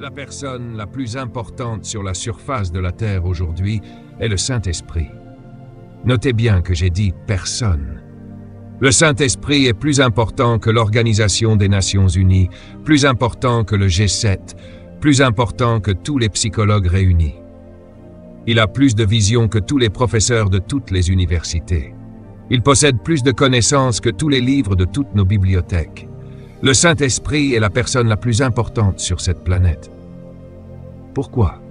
La personne la plus importante sur la surface de la Terre aujourd'hui est le Saint-Esprit. Notez bien que j'ai dit « personne ». Le Saint-Esprit est plus important que l'Organisation des Nations Unies, plus important que le G7, plus important que tous les psychologues réunis. Il a plus de vision que tous les professeurs de toutes les universités. Il possède plus de connaissances que tous les livres de toutes nos bibliothèques. Le Saint-Esprit est la personne la plus importante sur cette planète. Pourquoi?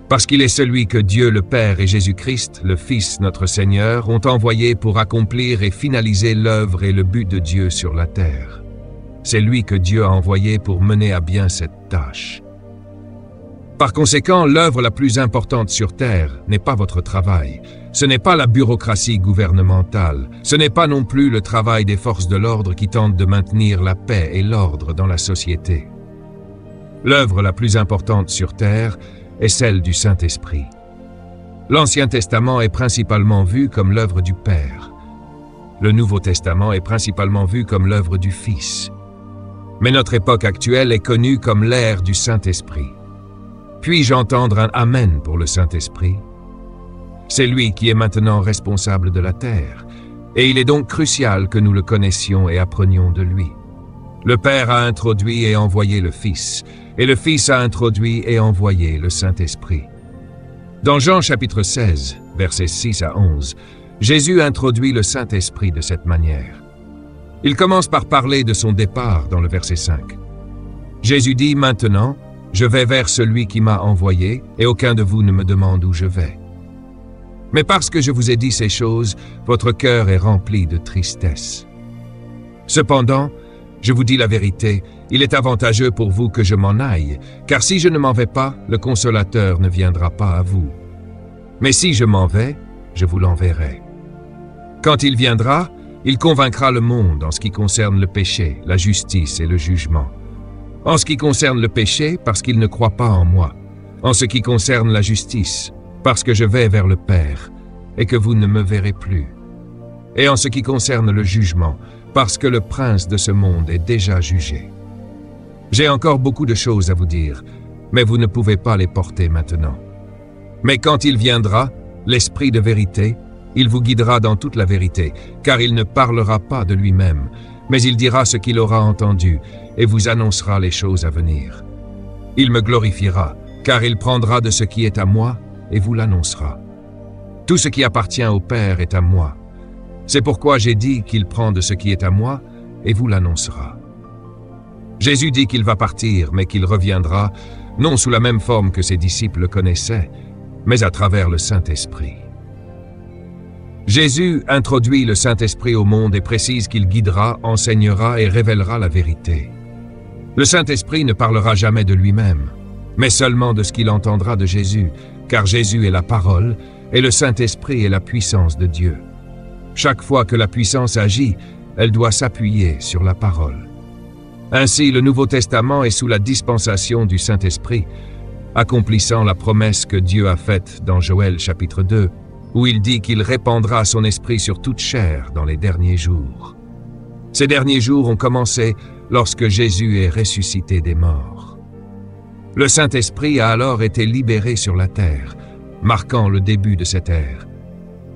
Parce qu'il est celui que Dieu le Père et Jésus-Christ, le Fils notre Seigneur, ont envoyé pour accomplir et finaliser l'œuvre et le but de Dieu sur la terre. C'est lui que Dieu a envoyé pour mener à bien cette tâche. Par conséquent, l'œuvre la plus importante sur terre n'est pas votre travail. Ce n'est pas la bureaucratie gouvernementale. Ce n'est pas non plus le travail des forces de l'ordre qui tentent de maintenir la paix et l'ordre dans la société. L'œuvre la plus importante sur terre est celle du Saint-Esprit. L'Ancien Testament est principalement vu comme l'œuvre du Père. Le Nouveau Testament est principalement vu comme l'œuvre du Fils. Mais notre époque actuelle est connue comme l'ère du Saint-Esprit. Puis-je entendre un Amen pour le Saint-Esprit? C'est lui qui est maintenant responsable de la terre, et il est donc crucial que nous le connaissions et apprenions de lui. Le Père a introduit et envoyé le Fils, et le Fils a introduit et envoyé le Saint-Esprit. Dans Jean chapitre 16, versets 6 à 11, Jésus introduit le Saint-Esprit de cette manière. Il commence par parler de son départ dans le verset 5. Jésus dit « Maintenant, je vais vers celui qui m'a envoyé, et aucun de vous ne me demande où je vais. Mais parce que je vous ai dit ces choses, votre cœur est rempli de tristesse. Cependant, je vous dis la vérité, il est avantageux pour vous que je m'en aille, car si je ne m'en vais pas, le Consolateur ne viendra pas à vous. Mais si je m'en vais, je vous l'enverrai. Quand il viendra, il convaincra le monde en ce qui concerne le péché, la justice et le jugement. En ce qui concerne le péché, parce qu'il ne croit pas en moi. En ce qui concerne la justice, parce que je vais vers le Père, et que vous ne me verrez plus. Et en ce qui concerne le jugement, parce que le prince de ce monde est déjà jugé. J'ai encore beaucoup de choses à vous dire, mais vous ne pouvez pas les porter maintenant. Mais quand il viendra, l'Esprit de vérité, il vous guidera dans toute la vérité, car il ne parlera pas de lui-même, mais il dira ce qu'il aura entendu, et vous annoncera les choses à venir. Il me glorifiera, car il prendra de ce qui est à moi, et vous l'annoncera. Tout ce qui appartient au Père est à moi. C'est pourquoi j'ai dit qu'il prend de ce qui est à moi, et vous l'annoncera. Jésus dit qu'il va partir, mais qu'il reviendra, non sous la même forme que ses disciples le connaissaient, mais à travers le Saint-Esprit. Jésus introduit le Saint-Esprit au monde et précise qu'il guidera, enseignera et révélera la vérité. Le Saint-Esprit ne parlera jamais de lui-même, mais seulement de ce qu'il entendra de Jésus, car Jésus est la parole et le Saint-Esprit est la puissance de Dieu. Chaque fois que la puissance agit, elle doit s'appuyer sur la parole. Ainsi, le Nouveau Testament est sous la dispensation du Saint-Esprit, accomplissant la promesse que Dieu a faite dans Joël chapitre 2, où il dit qu'il répandra son esprit sur toute chair dans les derniers jours. Ces derniers jours ont commencé lorsque Jésus est ressuscité des morts. Le Saint-Esprit a alors été libéré sur la terre, marquant le début de cette ère.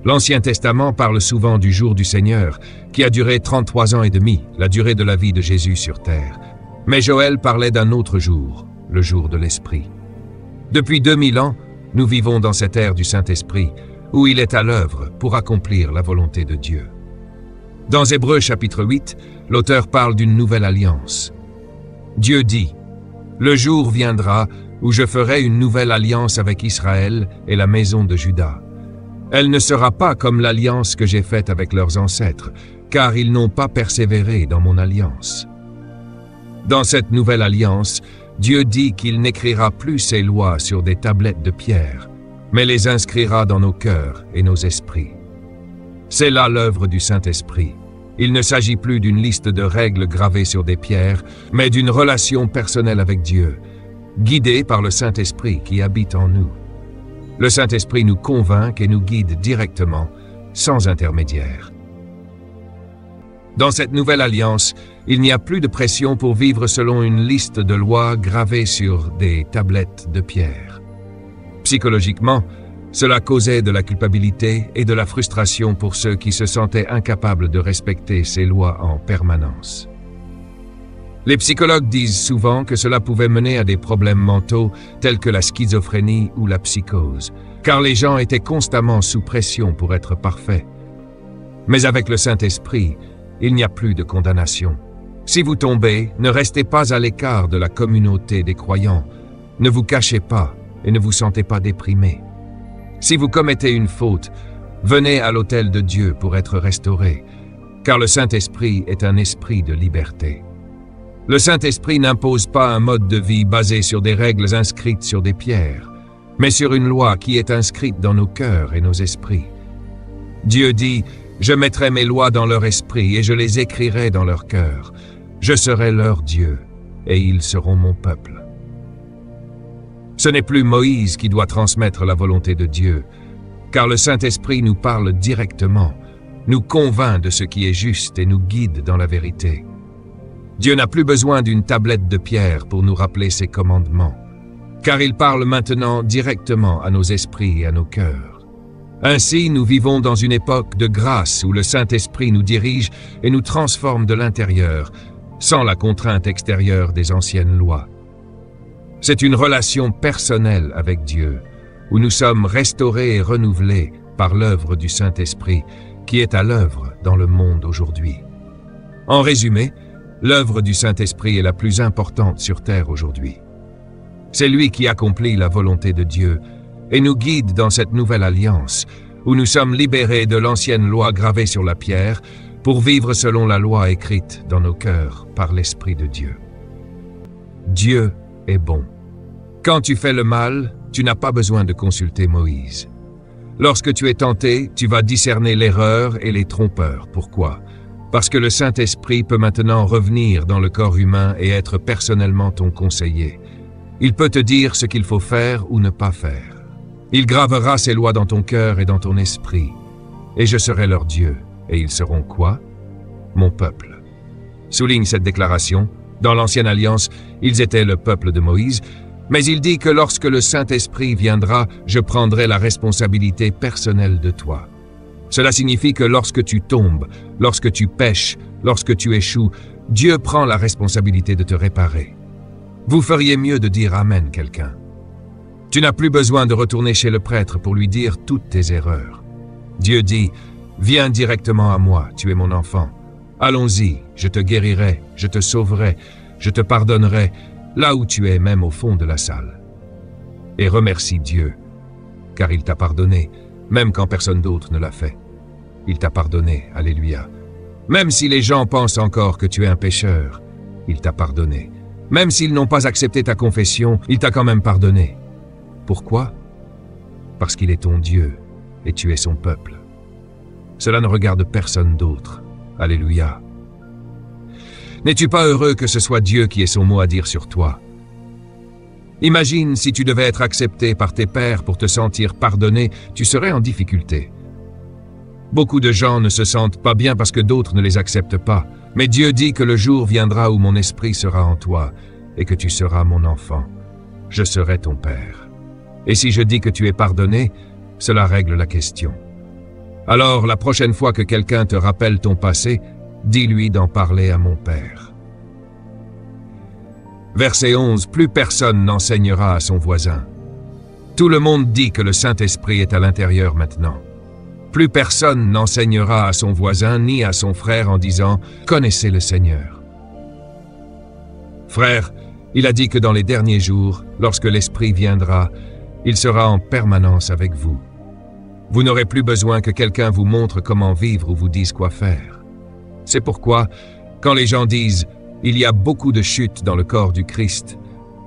L'Ancien Testament parle souvent du jour du Seigneur, qui a duré 33 ans et demi, la durée de la vie de Jésus sur terre. Mais Joël parlait d'un autre jour, le jour de l'Esprit. Depuis 2000 ans, nous vivons dans cette ère du Saint-Esprit, où il est à l'œuvre pour accomplir la volonté de Dieu. Dans Hébreux chapitre 8, l'auteur parle d'une nouvelle alliance. Dieu dit « Le jour viendra où je ferai une nouvelle alliance avec Israël et la maison de Juda. Elle ne sera pas comme l'alliance que j'ai faite avec leurs ancêtres, car ils n'ont pas persévéré dans mon alliance. » Dans cette nouvelle alliance, Dieu dit qu'il n'écrira plus ses lois sur des tablettes de pierre, mais les inscrira dans nos cœurs et nos esprits. C'est là l'œuvre du Saint-Esprit. Il ne s'agit plus d'une liste de règles gravées sur des pierres, mais d'une relation personnelle avec Dieu, guidée par le Saint-Esprit qui habite en nous. Le Saint-Esprit nous convainc et nous guide directement, sans intermédiaire. Dans cette nouvelle alliance, il n'y a plus de pression pour vivre selon une liste de lois gravées sur des tablettes de pierre. Psychologiquement, cela causait de la culpabilité et de la frustration pour ceux qui se sentaient incapables de respecter ces lois en permanence. Les psychologues disent souvent que cela pouvait mener à des problèmes mentaux tels que la schizophrénie ou la psychose, car les gens étaient constamment sous pression pour être parfaits. Mais avec le Saint-Esprit, il n'y a plus de condamnation. Si vous tombez, ne restez pas à l'écart de la communauté des croyants. Ne vous cachez pas et ne vous sentez pas déprimé. Si vous commettez une faute, venez à l'autel de Dieu pour être restauré, car le Saint-Esprit est un esprit de liberté. Le Saint-Esprit n'impose pas un mode de vie basé sur des règles inscrites sur des pierres, mais sur une loi qui est inscrite dans nos cœurs et nos esprits. Dieu dit « Je mettrai mes lois dans leur esprit et je les écrirai dans leur cœur. Je serai leur Dieu et ils seront mon peuple. » Ce n'est plus Moïse qui doit transmettre la volonté de Dieu, car le Saint-Esprit nous parle directement, nous convainc de ce qui est juste et nous guide dans la vérité. Dieu n'a plus besoin d'une tablette de pierre pour nous rappeler ses commandements, car il parle maintenant directement à nos esprits et à nos cœurs. Ainsi, nous vivons dans une époque de grâce où le Saint-Esprit nous dirige et nous transforme de l'intérieur, sans la contrainte extérieure des anciennes lois. C'est une relation personnelle avec Dieu, où nous sommes restaurés et renouvelés par l'œuvre du Saint-Esprit, qui est à l'œuvre dans le monde aujourd'hui. En résumé, l'œuvre du Saint-Esprit est la plus importante sur terre aujourd'hui. C'est lui qui accomplit la volonté de Dieu et nous guide dans cette nouvelle alliance, où nous sommes libérés de l'ancienne loi gravée sur la pierre pour vivre selon la loi écrite dans nos cœurs par l'Esprit de Dieu. Dieu est bon. Quand tu fais le mal, tu n'as pas besoin de consulter Moïse. Lorsque tu es tenté, tu vas discerner l'erreur et les trompeurs. Pourquoi? Parce que le Saint-Esprit peut maintenant revenir dans le corps humain et être personnellement ton conseiller. Il peut te dire ce qu'il faut faire ou ne pas faire. Il gravera ses lois dans ton cœur et dans ton esprit. Et je serai leur Dieu. Et ils seront quoi? Mon peuple. Souligne cette déclaration. Dans l'Ancienne Alliance, ils étaient le peuple de Moïse, mais il dit que lorsque le Saint-Esprit viendra, je prendrai la responsabilité personnelle de toi. Cela signifie que lorsque tu tombes, lorsque tu pèches, lorsque tu échoues, Dieu prend la responsabilité de te réparer. Vous feriez mieux de dire Amen, quelqu'un. Tu n'as plus besoin de retourner chez le prêtre pour lui dire toutes tes erreurs. Dieu dit, viens directement à moi, tu es mon enfant. Allons-y, je te guérirai, je te sauverai, je te pardonnerai, là où tu es, même au fond de la salle. Et remercie Dieu, car il t'a pardonné, même quand personne d'autre ne l'a fait. Il t'a pardonné, alléluia. Même si les gens pensent encore que tu es un pécheur, il t'a pardonné. Même s'ils n'ont pas accepté ta confession, il t'a quand même pardonné. Pourquoi? Parce qu'il est ton Dieu, et tu es son peuple. Cela ne regarde personne d'autre. Alléluia. N'es-tu pas heureux que ce soit Dieu qui ait son mot à dire sur toi? Imagine si tu devais être accepté par tes pairs pour te sentir pardonné, tu serais en difficulté. Beaucoup de gens ne se sentent pas bien parce que d'autres ne les acceptent pas, mais Dieu dit que le jour viendra où mon esprit sera en toi et que tu seras mon enfant. Je serai ton père. Et si je dis que tu es pardonné, cela règle la question. Alors, la prochaine fois que quelqu'un te rappelle ton passé, dis-lui d'en parler à mon Père. Verset 11. Plus personne n'enseignera à son voisin. Tout le monde dit que le Saint-Esprit est à l'intérieur maintenant. Plus personne n'enseignera à son voisin ni à son frère en disant « Connaissez le Seigneur ». Frère, il a dit que dans les derniers jours, lorsque l'Esprit viendra, il sera en permanence avec vous. Vous n'aurez plus besoin que quelqu'un vous montre comment vivre ou vous dise quoi faire. C'est pourquoi, quand les gens disent « Il y a beaucoup de chutes dans le corps du Christ »,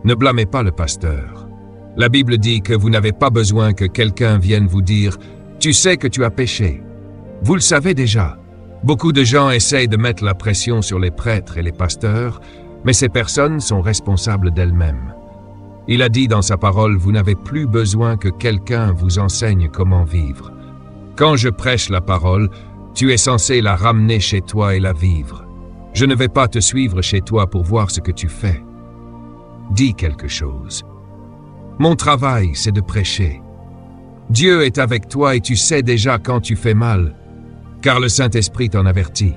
ne blâmez pas le pasteur. La Bible dit que vous n'avez pas besoin que quelqu'un vienne vous dire « Tu sais que tu as péché ». Vous le savez déjà. Beaucoup de gens essayent de mettre la pression sur les prêtres et les pasteurs, mais ces personnes sont responsables d'elles-mêmes. Il a dit dans sa parole, vous n'avez plus besoin que quelqu'un vous enseigne comment vivre. Quand je prêche la parole, Tu es censé la ramener chez toi et la vivre. Je ne vais pas te suivre chez toi pour voir ce que tu fais. Dis quelque chose. Mon travail, c'est de prêcher. Dieu est avec toi et tu sais déjà quand tu fais mal, car le Saint-Esprit t'en avertit.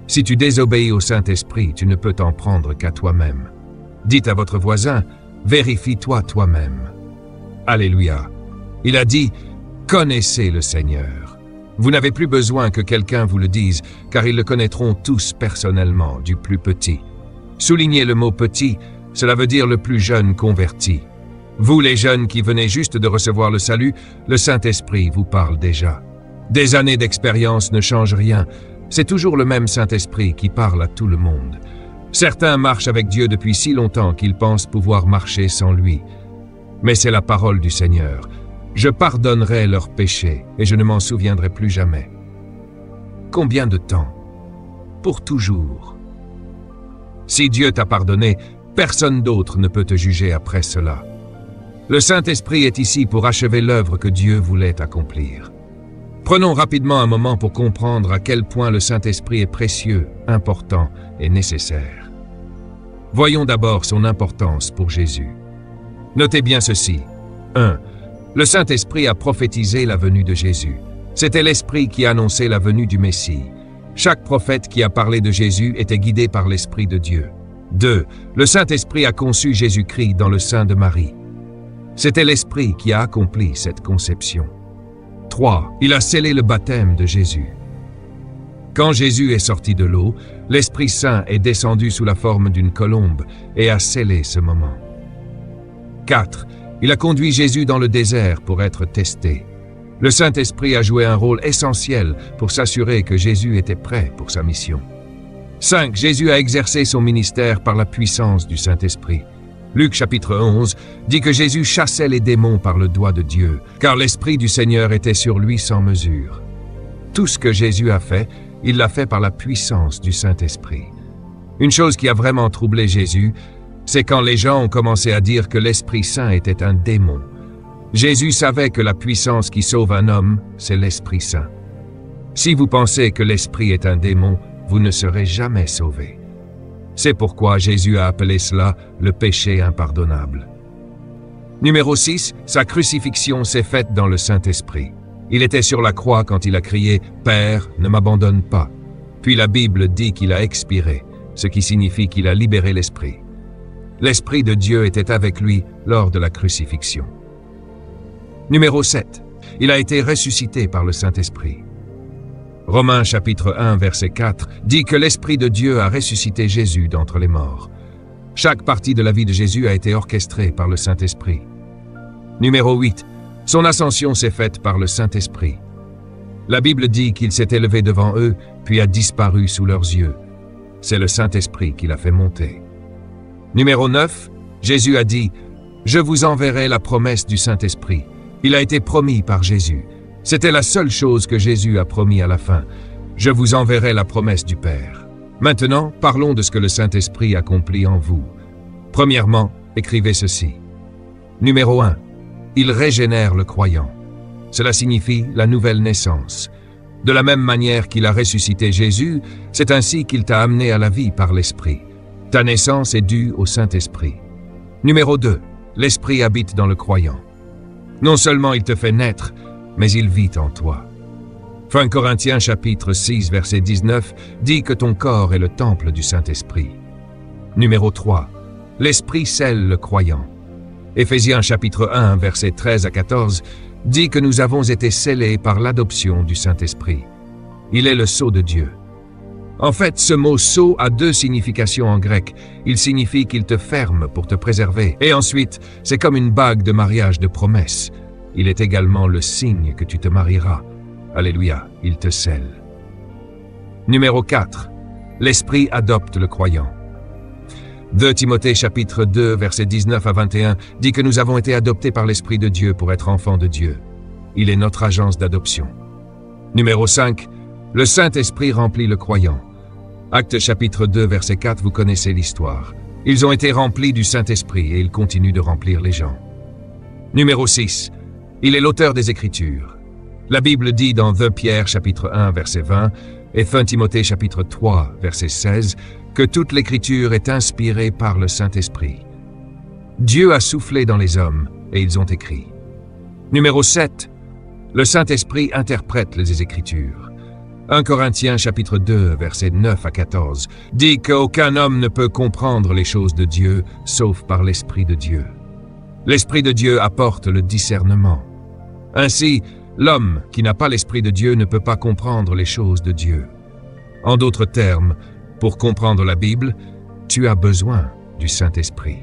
Si tu désobéis au Saint-Esprit, tu ne peux t'en prendre qu'à toi-même. Dites à votre voisin, vérifie-toi toi-même. Alléluia. Il a dit, connaissez le Seigneur. Vous n'avez plus besoin que quelqu'un vous le dise, car ils le connaîtront tous personnellement, du plus petit. Soulignez le mot petit, cela veut dire le plus jeune converti. Vous les jeunes qui venez juste de recevoir le salut, le Saint-Esprit vous parle déjà. Des années d'expérience ne changent rien, c'est toujours le même Saint-Esprit qui parle à tout le monde. Certains marchent avec Dieu depuis si longtemps qu'ils pensent pouvoir marcher sans lui. Mais c'est la parole du Seigneur. Je pardonnerai leurs péchés et je ne m'en souviendrai plus jamais. Combien de temps? Pour toujours. Si Dieu t'a pardonné, personne d'autre ne peut te juger après cela. Le Saint-Esprit est ici pour achever l'œuvre que Dieu voulait accomplir. Prenons rapidement un moment pour comprendre à quel point le Saint-Esprit est précieux, important et nécessaire. Voyons d'abord son importance pour Jésus. Notez bien ceci. 1. Le Saint-Esprit a prophétisé la venue de Jésus. C'était l'Esprit qui annonçait la venue du Messie. Chaque prophète qui a parlé de Jésus était guidé par l'Esprit de Dieu. 2. Le Saint-Esprit a conçu Jésus-Christ dans le sein de Marie. C'était l'Esprit qui a accompli cette conception. 3. Il a scellé le baptême de Jésus. Quand Jésus est sorti de l'eau, l'Esprit Saint est descendu sous la forme d'une colombe et a scellé ce moment. 4. Il a conduit Jésus dans le désert pour être testé. Le Saint-Esprit a joué un rôle essentiel pour s'assurer que Jésus était prêt pour sa mission. 5. Jésus a exercé son ministère par la puissance du Saint-Esprit. Luc chapitre 11 dit que Jésus chassait les démons par le doigt de Dieu, car l'Esprit du Seigneur était sur lui sans mesure. Tout ce que Jésus a fait, il l'a fait par la puissance du Saint-Esprit. Une chose qui a vraiment troublé Jésus, c'est quand les gens ont commencé à dire que l'Esprit Saint était un démon. Jésus savait que la puissance qui sauve un homme, c'est l'Esprit Saint. Si vous pensez que l'Esprit est un démon, vous ne serez jamais sauvés. C'est pourquoi Jésus a appelé cela le péché impardonnable. Numéro 6, sa crucifixion s'est faite dans le Saint-Esprit. Il était sur la croix quand il a crié « Père, ne m'abandonne pas ». Puis la Bible dit qu'il a expiré, ce qui signifie qu'il a libéré l'Esprit. L'Esprit de Dieu était avec lui lors de la crucifixion. Numéro 7, il a été ressuscité par le Saint-Esprit. Romains chapitre 1 verset 4 dit que l'Esprit de Dieu a ressuscité Jésus d'entre les morts. Chaque partie de la vie de Jésus a été orchestrée par le Saint-Esprit. Numéro 8, son ascension s'est faite par le Saint-Esprit. La Bible dit qu'il s'est élevé devant eux, puis a disparu sous leurs yeux. C'est le Saint-Esprit qui l'a fait monter. Numéro 9, Jésus a dit « Je vous enverrai la promesse du Saint-Esprit ». Il a été promis par Jésus. C'était la seule chose que Jésus a promis à la fin. « Je vous enverrai la promesse du Père ». Maintenant, parlons de ce que le Saint-Esprit accomplit en vous. Premièrement, écrivez ceci. Numéro 1. Il régénère le croyant. Cela signifie la nouvelle naissance. De la même manière qu'il a ressuscité Jésus, c'est ainsi qu'il t'a amené à la vie par l'Esprit. Ta naissance est due au Saint-Esprit. Numéro 2. L'Esprit habite dans le croyant. Non seulement il te fait naître, mais il vit en toi. 1 Corinthiens chapitre 6 verset 19 dit que ton corps est le temple du Saint-Esprit. Numéro 3. L'Esprit scelle le croyant. Éphésiens chapitre 1 verset 13 à 14 dit que nous avons été scellés par l'adoption du Saint-Esprit. Il est le sceau de Dieu. En fait, ce mot « sceau » a deux significations en grec. Il signifie qu'il te ferme pour te préserver. Et ensuite, c'est comme une bague de mariage de promesse. Il est également le signe que tu te marieras. Alléluia, il te scelle. Numéro 4. L'Esprit adopte le croyant. 2 Timothée chapitre 2 verset 19 à 21 dit que nous avons été adoptés par l'Esprit de Dieu pour être enfants de Dieu. Il est notre agence d'adoption. Numéro 5. Le Saint-Esprit remplit le croyant. Actes chapitre 2 verset 4, vous connaissez l'histoire. Ils ont été remplis du Saint-Esprit et ils continuent de remplir les gens. Numéro 6. Il est l'auteur des Écritures. La Bible dit dans 2 Pierre chapitre 1 verset 20 et 1 Timothée chapitre 3 verset 16 que toute l'écriture est inspirée par le Saint-Esprit. Dieu a soufflé dans les hommes et ils ont écrit. Numéro 7. Le Saint-Esprit interprète les Écritures. 1 Corinthiens chapitre 2 versets 9 à 14 dit qu'aucun homme ne peut comprendre les choses de Dieu sauf par l'Esprit de Dieu. L'Esprit de Dieu apporte le discernement. Ainsi, l'homme qui n'a pas l'Esprit de Dieu ne peut pas comprendre les choses de Dieu. En d'autres termes, pour comprendre la Bible, tu as besoin du Saint-Esprit.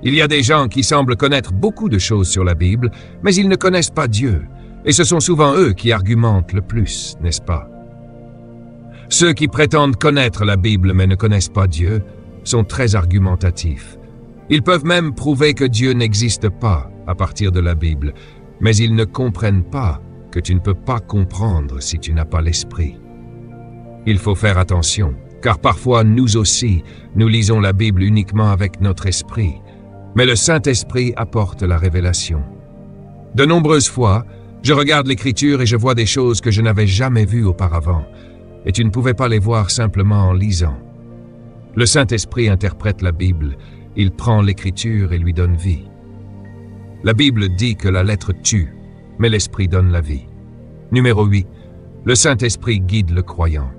Il y a des gens qui semblent connaître beaucoup de choses sur la Bible, mais ils ne connaissent pas Dieu, et ce sont souvent eux qui argumentent le plus, n'est-ce pas? Ceux qui prétendent connaître la Bible mais ne connaissent pas Dieu sont très argumentatifs. Ils peuvent même prouver que Dieu n'existe pas à partir de la Bible, mais ils ne comprennent pas que tu ne peux pas comprendre si tu n'as pas l'Esprit. Il faut faire attention, car parfois nous aussi, nous lisons la Bible uniquement avec notre esprit, mais le Saint-Esprit apporte la révélation. De nombreuses fois, je regarde l'Écriture et je vois des choses que je n'avais jamais vues auparavant, et tu ne pouvais pas les voir simplement en lisant. Le Saint-Esprit interprète la Bible, il prend l'Écriture et lui donne vie. La Bible dit que la lettre tue, mais l'Esprit donne la vie. Numéro 8. Le Saint-Esprit guide le croyant.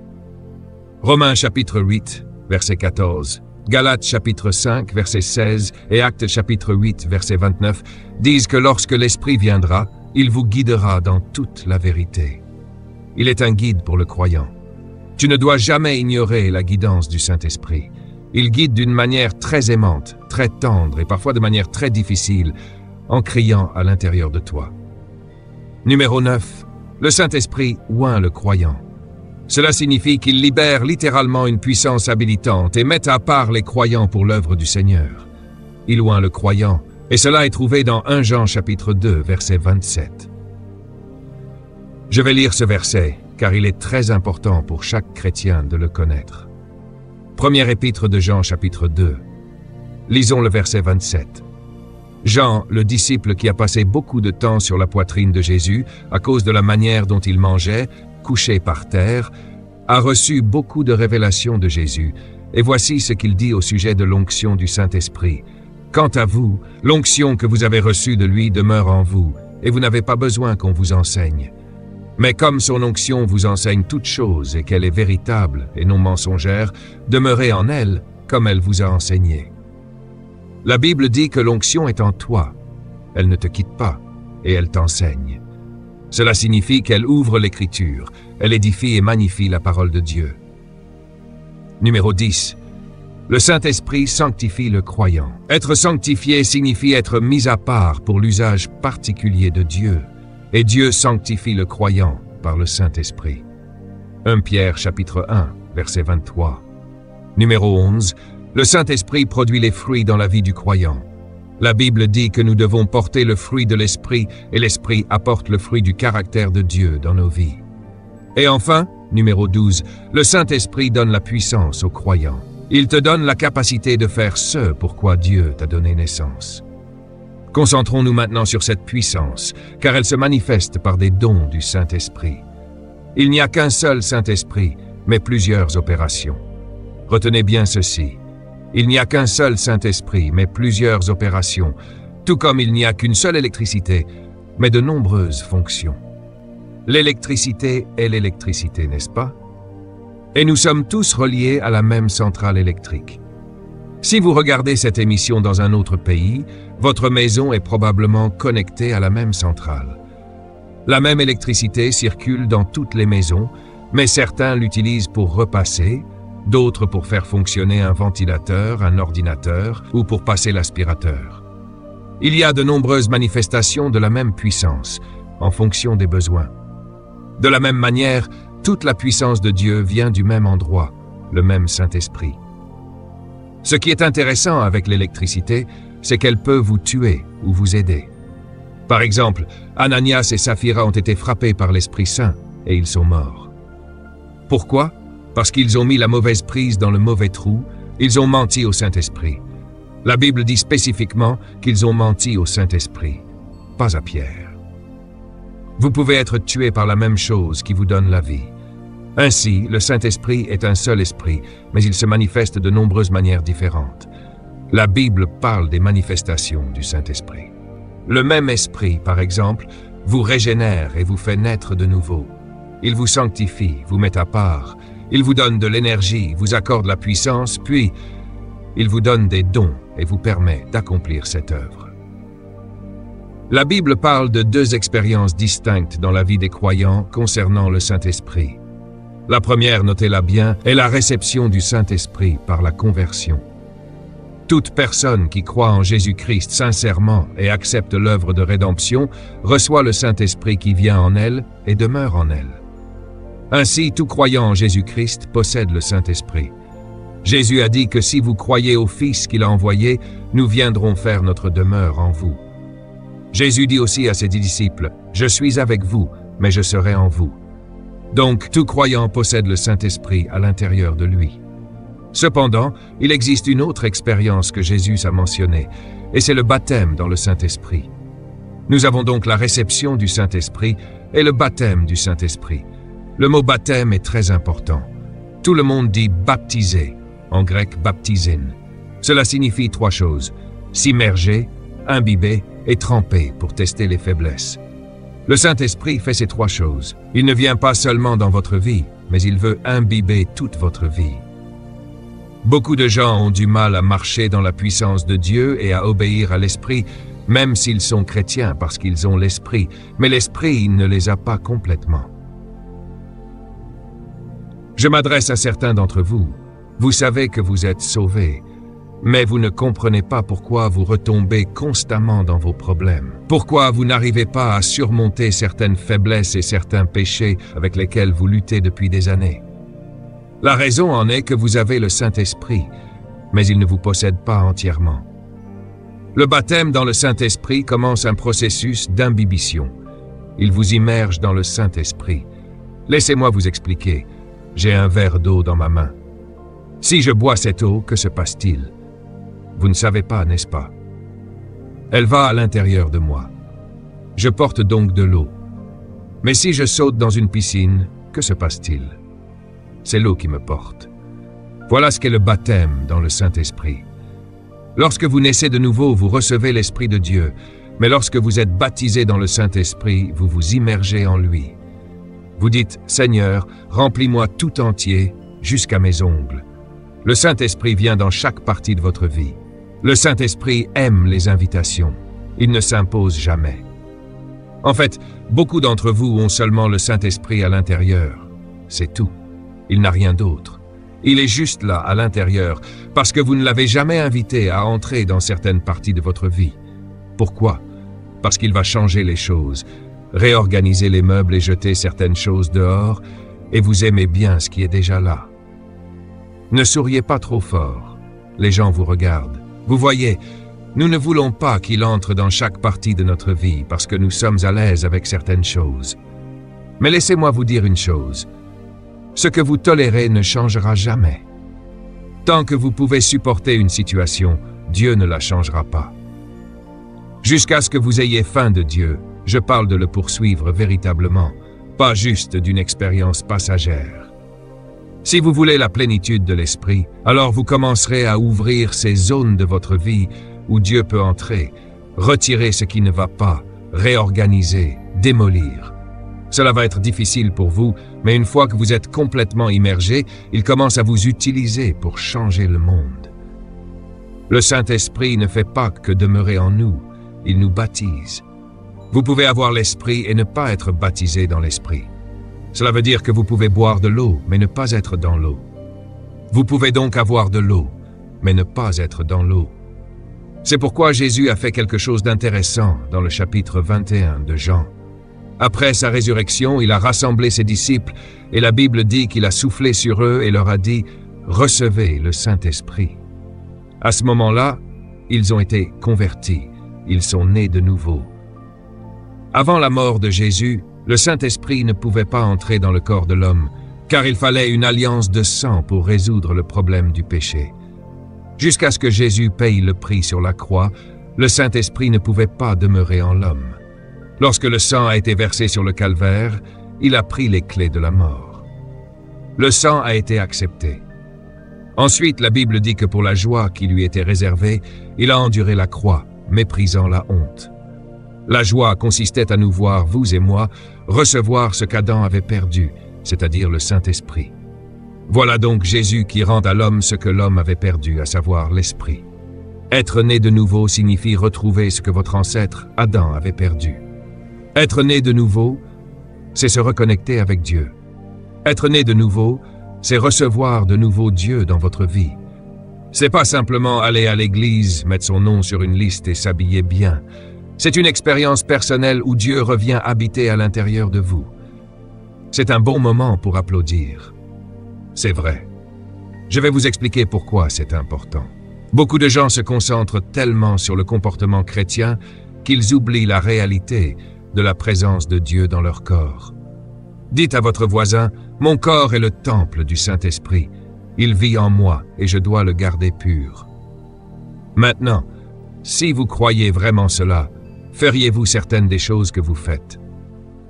Romains chapitre 8, verset 14, Galates chapitre 5, verset 16 et Actes chapitre 8, verset 29 disent que lorsque l'Esprit viendra, il vous guidera dans toute la vérité. Il est un guide pour le croyant. Tu ne dois jamais ignorer la guidance du Saint-Esprit. Il guide d'une manière très aimante, très tendre et parfois de manière très difficile, en criant à l'intérieur de toi. Numéro 9. Le Saint-Esprit oint le croyant. Cela signifie qu'il libère littéralement une puissance habilitante et met à part les croyants pour l'œuvre du Seigneur. Il oint le croyant, et cela est trouvé dans 1 Jean chapitre 2, verset 27. Je vais lire ce verset, car il est très important pour chaque chrétien de le connaître. Première épître de Jean chapitre 2. Lisons le verset 27. Jean, le disciple qui a passé beaucoup de temps sur la poitrine de Jésus à cause de la manière dont il mangeait, couché par terre, a reçu beaucoup de révélations de Jésus, et voici ce qu'il dit au sujet de l'onction du Saint-Esprit. Quant à vous, l'onction que vous avez reçue de lui demeure en vous, et vous n'avez pas besoin qu'on vous enseigne. Mais comme son onction vous enseigne toutes choses et qu'elle est véritable et non mensongère, demeurez en elle comme elle vous a enseigné. La Bible dit que l'onction est en toi. Elle ne te quitte pas et elle t'enseigne. Cela signifie qu'elle ouvre l'Écriture, elle édifie et magnifie la parole de Dieu. Numéro 10. Le Saint-Esprit sanctifie le croyant. Être sanctifié signifie être mis à part pour l'usage particulier de Dieu, et Dieu sanctifie le croyant par le Saint-Esprit. 1 Pierre chapitre 1, verset 23. Numéro 11. Le Saint-Esprit produit les fruits dans la vie du croyant. La Bible dit que nous devons porter le fruit de l'Esprit et l'Esprit apporte le fruit du caractère de Dieu dans nos vies. Et enfin, numéro 12, le Saint-Esprit donne la puissance aux croyants. Il te donne la capacité de faire ce pourquoi Dieu t'a donné naissance. Concentrons-nous maintenant sur cette puissance, car elle se manifeste par des dons du Saint-Esprit. Il n'y a qu'un seul Saint-Esprit, mais plusieurs opérations. Retenez bien ceci. Il n'y a qu'un seul Saint-Esprit, mais plusieurs opérations, tout comme il n'y a qu'une seule électricité, mais de nombreuses fonctions. L'électricité est l'électricité, n'est-ce pas? Et nous sommes tous reliés à la même centrale électrique. Si vous regardez cette émission dans un autre pays, votre maison est probablement connectée à la même centrale. La même électricité circule dans toutes les maisons, mais certains l'utilisent pour repasser, d'autres pour faire fonctionner un ventilateur, un ordinateur ou pour passer l'aspirateur. Il y a de nombreuses manifestations de la même puissance, en fonction des besoins. De la même manière, toute la puissance de Dieu vient du même endroit, le même Saint-Esprit. Ce qui est intéressant avec l'électricité, c'est qu'elle peut vous tuer ou vous aider. Par exemple, Ananias et Saphira ont été frappés par l'Esprit Saint et ils sont morts. Pourquoi? Parce qu'ils ont mis la mauvaise prise dans le mauvais trou, ils ont menti au Saint-Esprit. La Bible dit spécifiquement qu'ils ont menti au Saint-Esprit, pas à Pierre. Vous pouvez être tué par la même chose qui vous donne la vie. Ainsi, le Saint-Esprit est un seul esprit, mais il se manifeste de nombreuses manières différentes. La Bible parle des manifestations du Saint-Esprit. Le même esprit, par exemple, vous régénère et vous fait naître de nouveau. Il vous sanctifie, vous met à part, il vous donne de l'énergie, vous accorde la puissance, puis il vous donne des dons et vous permet d'accomplir cette œuvre. La Bible parle de deux expériences distinctes dans la vie des croyants concernant le Saint-Esprit. La première, notez-la bien, est la réception du Saint-Esprit par la conversion. Toute personne qui croit en Jésus-Christ sincèrement et accepte l'œuvre de rédemption reçoit le Saint-Esprit qui vient en elle et demeure en elle. Ainsi, tout croyant en Jésus-Christ possède le Saint-Esprit. Jésus a dit que si vous croyez au Fils qu'il a envoyé, nous viendrons faire notre demeure en vous. Jésus dit aussi à ses disciples, « Je suis avec vous, mais je serai en vous. » Donc, tout croyant possède le Saint-Esprit à l'intérieur de lui. Cependant, il existe une autre expérience que Jésus a mentionnée, et c'est le baptême dans le Saint-Esprit. Nous avons donc la réception du Saint-Esprit et le baptême du Saint-Esprit. Le mot baptême est très important. Tout le monde dit « baptiser », en grec « baptisin ». Cela signifie trois choses, s'immerger, imbiber et tremper pour tester les faiblesses. Le Saint-Esprit fait ces trois choses. Il ne vient pas seulement dans votre vie, mais il veut imbiber toute votre vie. Beaucoup de gens ont du mal à marcher dans la puissance de Dieu et à obéir à l'Esprit, même s'ils sont chrétiens parce qu'ils ont l'Esprit, mais l'Esprit ne les a pas complètement. Je m'adresse à certains d'entre vous. Vous savez que vous êtes sauvés, mais vous ne comprenez pas pourquoi vous retombez constamment dans vos problèmes. Pourquoi vous n'arrivez pas à surmonter certaines faiblesses et certains péchés avec lesquels vous luttez depuis des années. La raison en est que vous avez le Saint-Esprit, mais il ne vous possède pas entièrement. Le baptême dans le Saint-Esprit commence un processus d'imbibition. Il vous immerge dans le Saint-Esprit. Laissez-moi vous expliquer. J'ai un verre d'eau dans ma main. Si je bois cette eau, que se passe-t-il? Vous ne savez pas, n'est-ce pas? Elle va à l'intérieur de moi. Je porte donc de l'eau. Mais si je saute dans une piscine, que se passe-t-il? C'est l'eau qui me porte. Voilà ce qu'est le baptême dans le Saint-Esprit. Lorsque vous naissez de nouveau, vous recevez l'Esprit de Dieu, mais lorsque vous êtes baptisé dans le Saint-Esprit, vous vous immergez en lui. Vous dites, « Seigneur, remplis-moi tout entier, jusqu'à mes ongles. » Le Saint-Esprit vient dans chaque partie de votre vie. Le Saint-Esprit aime les invitations. Il ne s'impose jamais. En fait, beaucoup d'entre vous ont seulement le Saint-Esprit à l'intérieur. C'est tout. Il n'a rien d'autre. Il est juste là, à l'intérieur, parce que vous ne l'avez jamais invité à entrer dans certaines parties de votre vie. Pourquoi? Parce qu'il va changer les choses, réorganiser les meubles et jeter certaines choses dehors, et vous aimez bien ce qui est déjà là. Ne souriez pas trop fort. Les gens vous regardent. Vous voyez, nous ne voulons pas qu'il entre dans chaque partie de notre vie parce que nous sommes à l'aise avec certaines choses. Mais laissez-moi vous dire une chose. Ce que vous tolérez ne changera jamais. Tant que vous pouvez supporter une situation, Dieu ne la changera pas. Jusqu'à ce que vous ayez faim de Dieu, je parle de le poursuivre véritablement, pas juste d'une expérience passagère. Si vous voulez la plénitude de l'Esprit, alors vous commencerez à ouvrir ces zones de votre vie où Dieu peut entrer, retirer ce qui ne va pas, réorganiser, démolir. Cela va être difficile pour vous, mais une fois que vous êtes complètement immergé, il commence à vous utiliser pour changer le monde. Le Saint-Esprit ne fait pas que demeurer en nous, il nous baptise. Vous pouvez avoir l'Esprit et ne pas être baptisé dans l'Esprit. Cela veut dire que vous pouvez boire de l'eau, mais ne pas être dans l'eau. Vous pouvez donc avoir de l'eau, mais ne pas être dans l'eau. C'est pourquoi Jésus a fait quelque chose d'intéressant dans le chapitre 21 de Jean. Après sa résurrection, il a rassemblé ses disciples et la Bible dit qu'il a soufflé sur eux et leur a dit « Recevez le Saint-Esprit ». À ce moment-là, ils ont été convertis, ils sont nés de nouveau. Avant la mort de Jésus, le Saint-Esprit ne pouvait pas entrer dans le corps de l'homme, car il fallait une alliance de sang pour résoudre le problème du péché. Jusqu'à ce que Jésus paye le prix sur la croix, le Saint-Esprit ne pouvait pas demeurer en l'homme. Lorsque le sang a été versé sur le calvaire, il a pris les clés de la mort. Le sang a été accepté. Ensuite, la Bible dit que pour la joie qui lui était réservée, il a enduré la croix, méprisant la honte. La joie consistait à nous voir, vous et moi, recevoir ce qu'Adam avait perdu, c'est-à-dire le Saint-Esprit. Voilà donc Jésus qui rend à l'homme ce que l'homme avait perdu, à savoir l'Esprit. Être né de nouveau signifie retrouver ce que votre ancêtre, Adam, avait perdu. Être né de nouveau, c'est se reconnecter avec Dieu. Être né de nouveau, c'est recevoir de nouveau Dieu dans votre vie. C'est pas simplement aller à l'église, mettre son nom sur une liste et s'habiller bien. C'est une expérience personnelle où Dieu revient habiter à l'intérieur de vous. C'est un bon moment pour applaudir. C'est vrai. Je vais vous expliquer pourquoi c'est important. Beaucoup de gens se concentrent tellement sur le comportement chrétien qu'ils oublient la réalité de la présence de Dieu dans leur corps. Dites à votre voisin, « Mon corps est le temple du Saint-Esprit. Il vit en moi et je dois le garder pur. » Maintenant, si vous croyez vraiment cela, feriez-vous certaines des choses que vous faites?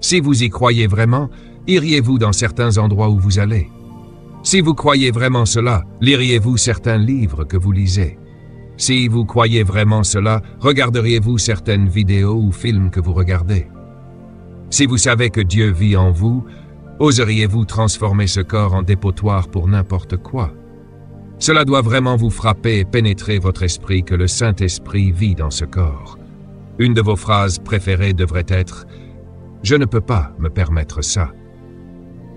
Si vous y croyez vraiment, iriez-vous dans certains endroits où vous allez? Si vous croyez vraiment cela, liriez-vous certains livres que vous lisez? Si vous croyez vraiment cela, regarderiez-vous certaines vidéos ou films que vous regardez? Si vous savez que Dieu vit en vous, oseriez-vous transformer ce corps en dépotoir pour n'importe quoi? Cela doit vraiment vous frapper et pénétrer votre esprit que le Saint-Esprit vit dans ce corps. Une de vos phrases préférées devrait être « Je ne peux pas me permettre ça ».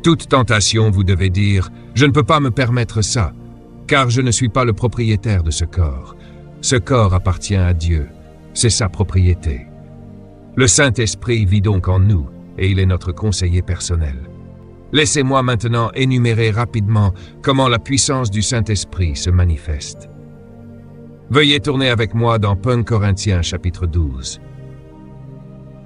Toute tentation, vous devez dire « Je ne peux pas me permettre ça, car je ne suis pas le propriétaire de ce corps. Ce corps appartient à Dieu, c'est sa propriété. » Le Saint-Esprit vit donc en nous, et il est notre conseiller personnel. Laissez-moi maintenant énumérer rapidement comment la puissance du Saint-Esprit se manifeste. Veuillez tourner avec moi dans 1 Corinthiens chapitre 12.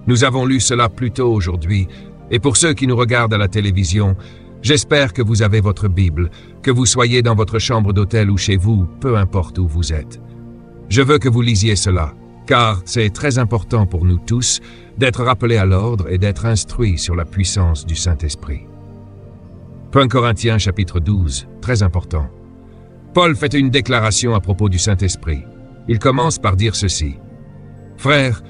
Nous avons lu cela plus tôt aujourd'hui, et pour ceux qui nous regardent à la télévision, j'espère que vous avez votre Bible, que vous soyez dans votre chambre d'hôtel ou chez vous, peu importe où vous êtes. Je veux que vous lisiez cela, car c'est très important pour nous tous d'être rappelés à l'ordre et d'être instruits sur la puissance du Saint-Esprit. 1 Corinthiens chapitre 12, très important. Paul fait une déclaration à propos du Saint-Esprit. Il commence par dire ceci. « Frères,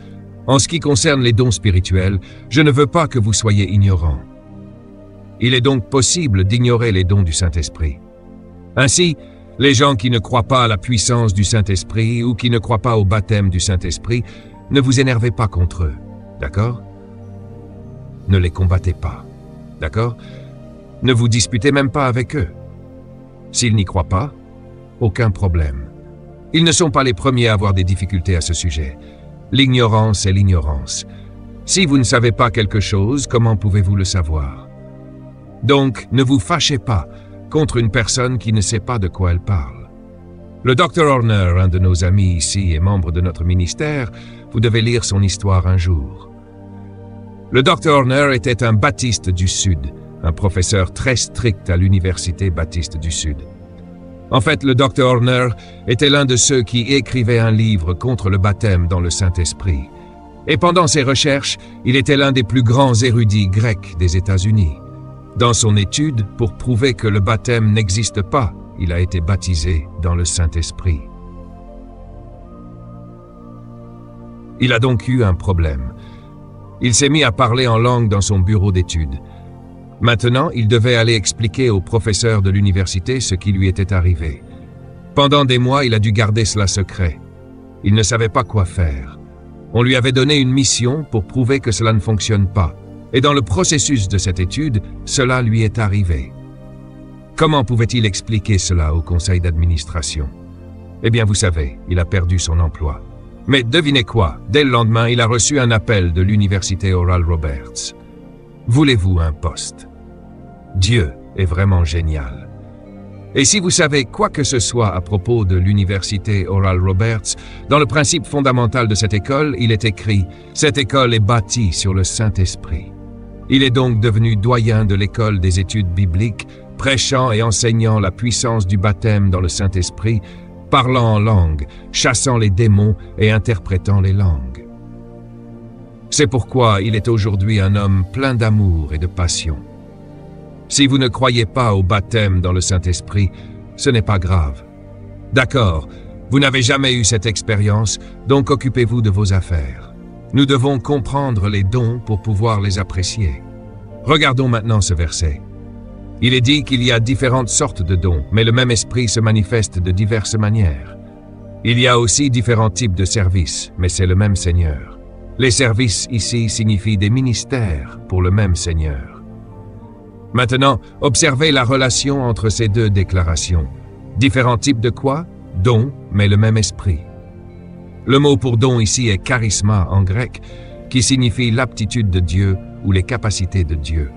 en ce qui concerne les dons spirituels, je ne veux pas que vous soyez ignorants. Il est donc possible d'ignorer les dons du Saint-Esprit. Ainsi, les gens qui ne croient pas à la puissance du Saint-Esprit ou qui ne croient pas au baptême du Saint-Esprit, ne vous énervez pas contre eux, d'accord? Ne les combattez pas, d'accord? Ne vous disputez même pas avec eux. S'ils n'y croient pas, aucun problème. Ils ne sont pas les premiers à avoir des difficultés à ce sujet. L'ignorance est l'ignorance. Si vous ne savez pas quelque chose, comment pouvez-vous le savoir? Donc, ne vous fâchez pas contre une personne qui ne sait pas de quoi elle parle. Le Dr Horner, un de nos amis ici et membre de notre ministère, vous devez lire son histoire un jour. Le Dr Horner était un baptiste du Sud, un professeur très strict à l'Université baptiste du Sud. En fait, le Dr Horner était l'un de ceux qui écrivaient un livre contre le baptême dans le Saint-Esprit. Et pendant ses recherches, il était l'un des plus grands érudits grecs des États-Unis. Dans son étude, pour prouver que le baptême n'existe pas, il a été baptisé dans le Saint-Esprit. Il a donc eu un problème. Il s'est mis à parler en langue dans son bureau d'études. Maintenant, il devait aller expliquer au professeur de l'université ce qui lui était arrivé. Pendant des mois, il a dû garder cela secret. Il ne savait pas quoi faire. On lui avait donné une mission pour prouver que cela ne fonctionne pas. Et dans le processus de cette étude, cela lui est arrivé. Comment pouvait-il expliquer cela au conseil d'administration? Eh bien, vous savez, il a perdu son emploi. Mais devinez quoi, dès le lendemain, il a reçu un appel de l'université Oral Roberts. Voulez-vous un poste? Dieu est vraiment génial. Et si vous savez quoi que ce soit à propos de l'université Oral Roberts, dans le principe fondamental de cette école, il est écrit « Cette école est bâtie sur le Saint-Esprit ». Il est donc devenu doyen de l'école des études bibliques, prêchant et enseignant la puissance du baptême dans le Saint-Esprit, parlant en langue, chassant les démons et interprétant les langues. C'est pourquoi il est aujourd'hui un homme plein d'amour et de passion. Si vous ne croyez pas au baptême dans le Saint-Esprit, ce n'est pas grave. D'accord, vous n'avez jamais eu cette expérience, donc occupez-vous de vos affaires. Nous devons comprendre les dons pour pouvoir les apprécier. Regardons maintenant ce verset. Il est dit qu'il y a différentes sortes de dons, mais le même esprit se manifeste de diverses manières. Il y a aussi différents types de services, mais c'est le même Seigneur. Les services ici signifient des ministères pour le même Seigneur. Maintenant, observez la relation entre ces deux déclarations. Différents types de quoi? Dons, mais le même esprit. Le mot pour don ici est charisma en grec, qui signifie l'aptitude de Dieu ou les capacités de Dieu.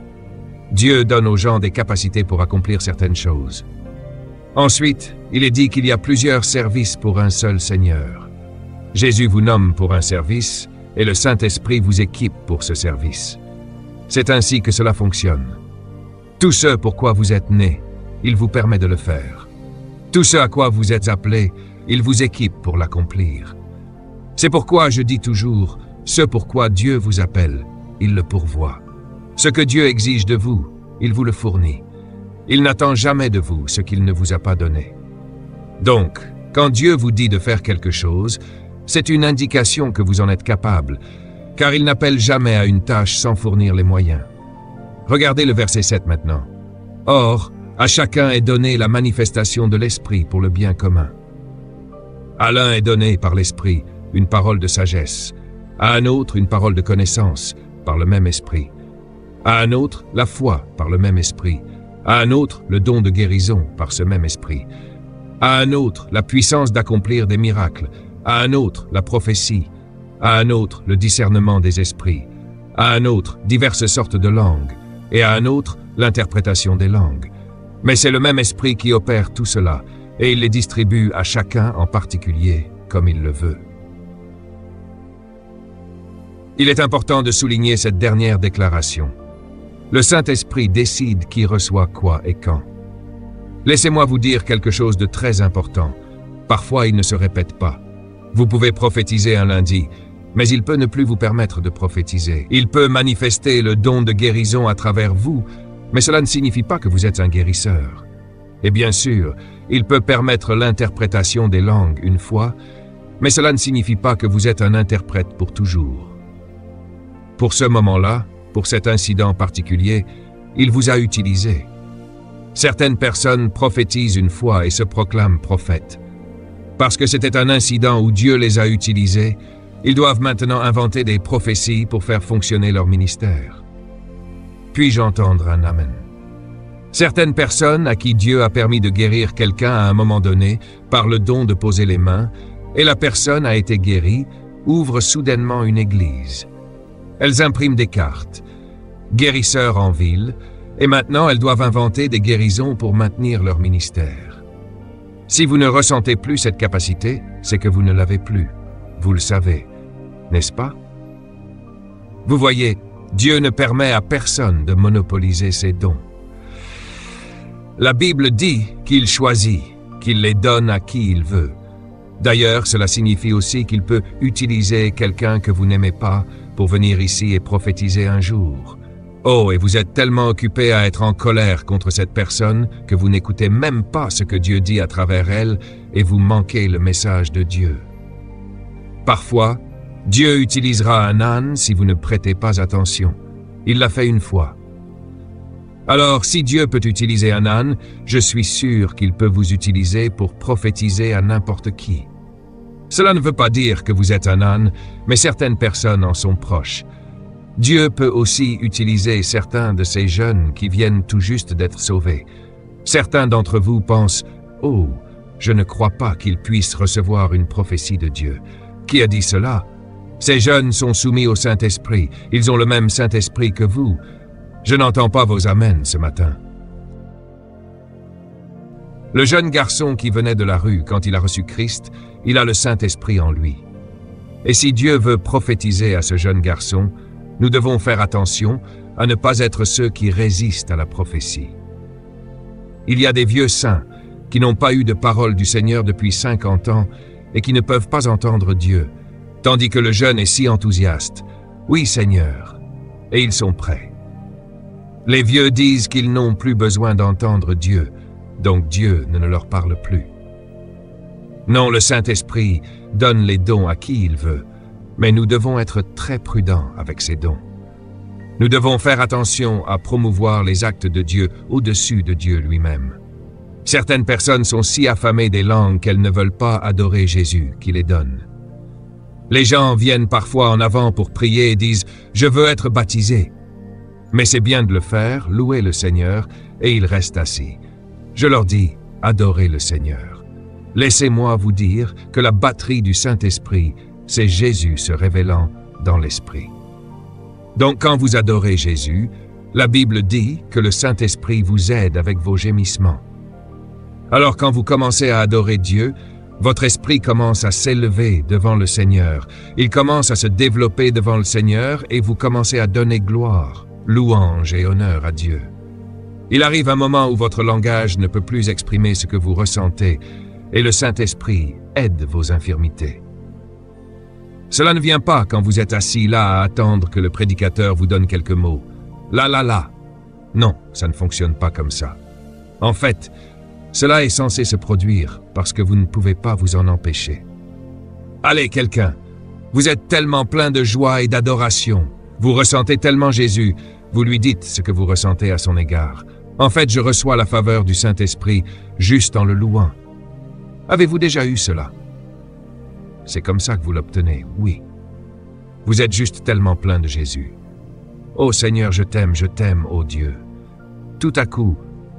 Dieu donne aux gens des capacités pour accomplir certaines choses. Ensuite, il est dit qu'il y a plusieurs services pour un seul Seigneur. Jésus vous nomme pour un service et le Saint-Esprit vous équipe pour ce service. C'est ainsi que cela fonctionne. Tout ce pour quoi vous êtes né, il vous permet de le faire. Tout ce à quoi vous êtes appelé, il vous équipe pour l'accomplir. C'est pourquoi je dis toujours, ce pourquoi Dieu vous appelle, il le pourvoit. Ce que Dieu exige de vous, il vous le fournit. Il n'attend jamais de vous ce qu'il ne vous a pas donné. Donc, quand Dieu vous dit de faire quelque chose, c'est une indication que vous en êtes capable, car il n'appelle jamais à une tâche sans fournir les moyens. Regardez le verset 7 maintenant. Or, à chacun est donnée la manifestation de l'Esprit pour le bien commun. À l'un est donné par l'Esprit une parole de sagesse, à un autre une parole de connaissance par le même Esprit, à un autre la foi par le même Esprit, à un autre le don de guérison par ce même Esprit, à un autre la puissance d'accomplir des miracles, à un autre la prophétie, à un autre le discernement des esprits, à un autre diverses sortes de langues, et à un autre l'interprétation des langues. Mais c'est le même Esprit qui opère tout cela, et il les distribue à chacun en particulier, comme il le veut. Il est important de souligner cette dernière déclaration. Le Saint-Esprit décide qui reçoit quoi et quand. Laissez-moi vous dire quelque chose de très important. Parfois, il ne se répète pas. Vous pouvez prophétiser un lundi, mais il peut ne plus vous permettre de prophétiser. Il peut manifester le don de guérison à travers vous, mais cela ne signifie pas que vous êtes un guérisseur. Et bien sûr, il peut permettre l'interprétation des langues une fois, mais cela ne signifie pas que vous êtes un interprète pour toujours. Pour ce moment-là, pour cet incident particulier, il vous a utilisé. Certaines personnes prophétisent une fois et se proclament prophètes. Parce que c'était un incident où Dieu les a utilisés, ils doivent maintenant inventer des prophéties pour faire fonctionner leur ministère. Puis-je entendre un amen? Certaines personnes à qui Dieu a permis de guérir quelqu'un à un moment donné par le don de poser les mains, et la personne a été guérie, ouvrent soudainement une église. Elles impriment des cartes, guérisseurs en ville, et maintenant elles doivent inventer des guérisons pour maintenir leur ministère. Si vous ne ressentez plus cette capacité, c'est que vous ne l'avez plus. Vous le savez, n'est-ce pas? Vous voyez, Dieu ne permet à personne de monopoliser ses dons. La Bible dit qu'il choisit, qu'il les donne à qui il veut. D'ailleurs, cela signifie aussi qu'il peut utiliser quelqu'un que vous n'aimez pas pour venir ici et prophétiser un jour. Oh, et vous êtes tellement occupé à être en colère contre cette personne que vous n'écoutez même pas ce que Dieu dit à travers elle et vous manquez le message de Dieu. Parfois, Dieu utilisera un âne si vous ne prêtez pas attention. Il l'a fait une fois. Alors, si Dieu peut utiliser un âne, je suis sûr qu'il peut vous utiliser pour prophétiser à n'importe qui. Cela ne veut pas dire que vous êtes un âne, mais certaines personnes en sont proches. Dieu peut aussi utiliser certains de ces jeunes qui viennent tout juste d'être sauvés. Certains d'entre vous pensent « Oh, je ne crois pas qu'ils puissent recevoir une prophétie de Dieu. » Qui a dit cela? Ces jeunes sont soumis au Saint-Esprit. Ils ont le même Saint-Esprit que vous. Je n'entends pas vos amens ce matin. Le jeune garçon qui venait de la rue quand il a reçu Christ, il a le Saint-Esprit en lui. Et si Dieu veut prophétiser à ce jeune garçon, nous devons faire attention à ne pas être ceux qui résistent à la prophétie. Il y a des vieux saints qui n'ont pas eu de parole du Seigneur depuis 50 ans et qui ne peuvent pas entendre Dieu, tandis que le jeune est si enthousiaste. Oui, Seigneur. Et ils sont prêts. Les vieux disent qu'ils n'ont plus besoin d'entendre Dieu, donc Dieu ne leur parle plus. Non, le Saint-Esprit donne les dons à qui il veut, mais nous devons être très prudents avec ces dons. Nous devons faire attention à promouvoir les actes de Dieu au-dessus de Dieu lui-même. Certaines personnes sont si affamées des langues qu'elles ne veulent pas adorer Jésus qui les donne. Les gens viennent parfois en avant pour prier et disent « Je veux être baptisé ». Mais c'est bien de le faire, louer le Seigneur, et ils restent assis. Je leur dis « Adorez le Seigneur ». Laissez-moi vous dire que la batterie du Saint-Esprit, c'est Jésus se révélant dans l'Esprit. Donc quand vous adorez Jésus, la Bible dit que le Saint-Esprit vous aide avec vos gémissements. Alors quand vous commencez à adorer Dieu, votre esprit commence à s'élever devant le Seigneur. Il commence à se développer devant le Seigneur et vous commencez à donner gloire, louange et honneur à Dieu. Il arrive un moment où votre langage ne peut plus exprimer ce que vous ressentez et le Saint-Esprit aide vos infirmités. Cela ne vient pas quand vous êtes assis là à attendre que le prédicateur vous donne quelques mots. Là. Non, ça ne fonctionne pas comme ça. En fait, cela est censé se produire parce que vous ne pouvez pas vous en empêcher. Allez, quelqu'un, vous êtes tellement plein de joie et d'adoration. Vous ressentez tellement Jésus, vous lui dites ce que vous ressentez à son égard. En fait, je reçois la faveur du Saint-Esprit juste en le louant. Avez-vous déjà eu cela? C'est comme ça que vous l'obtenez, oui. Vous êtes juste tellement plein de Jésus. Oh Seigneur, je t'aime, ô Dieu. Tout à coup,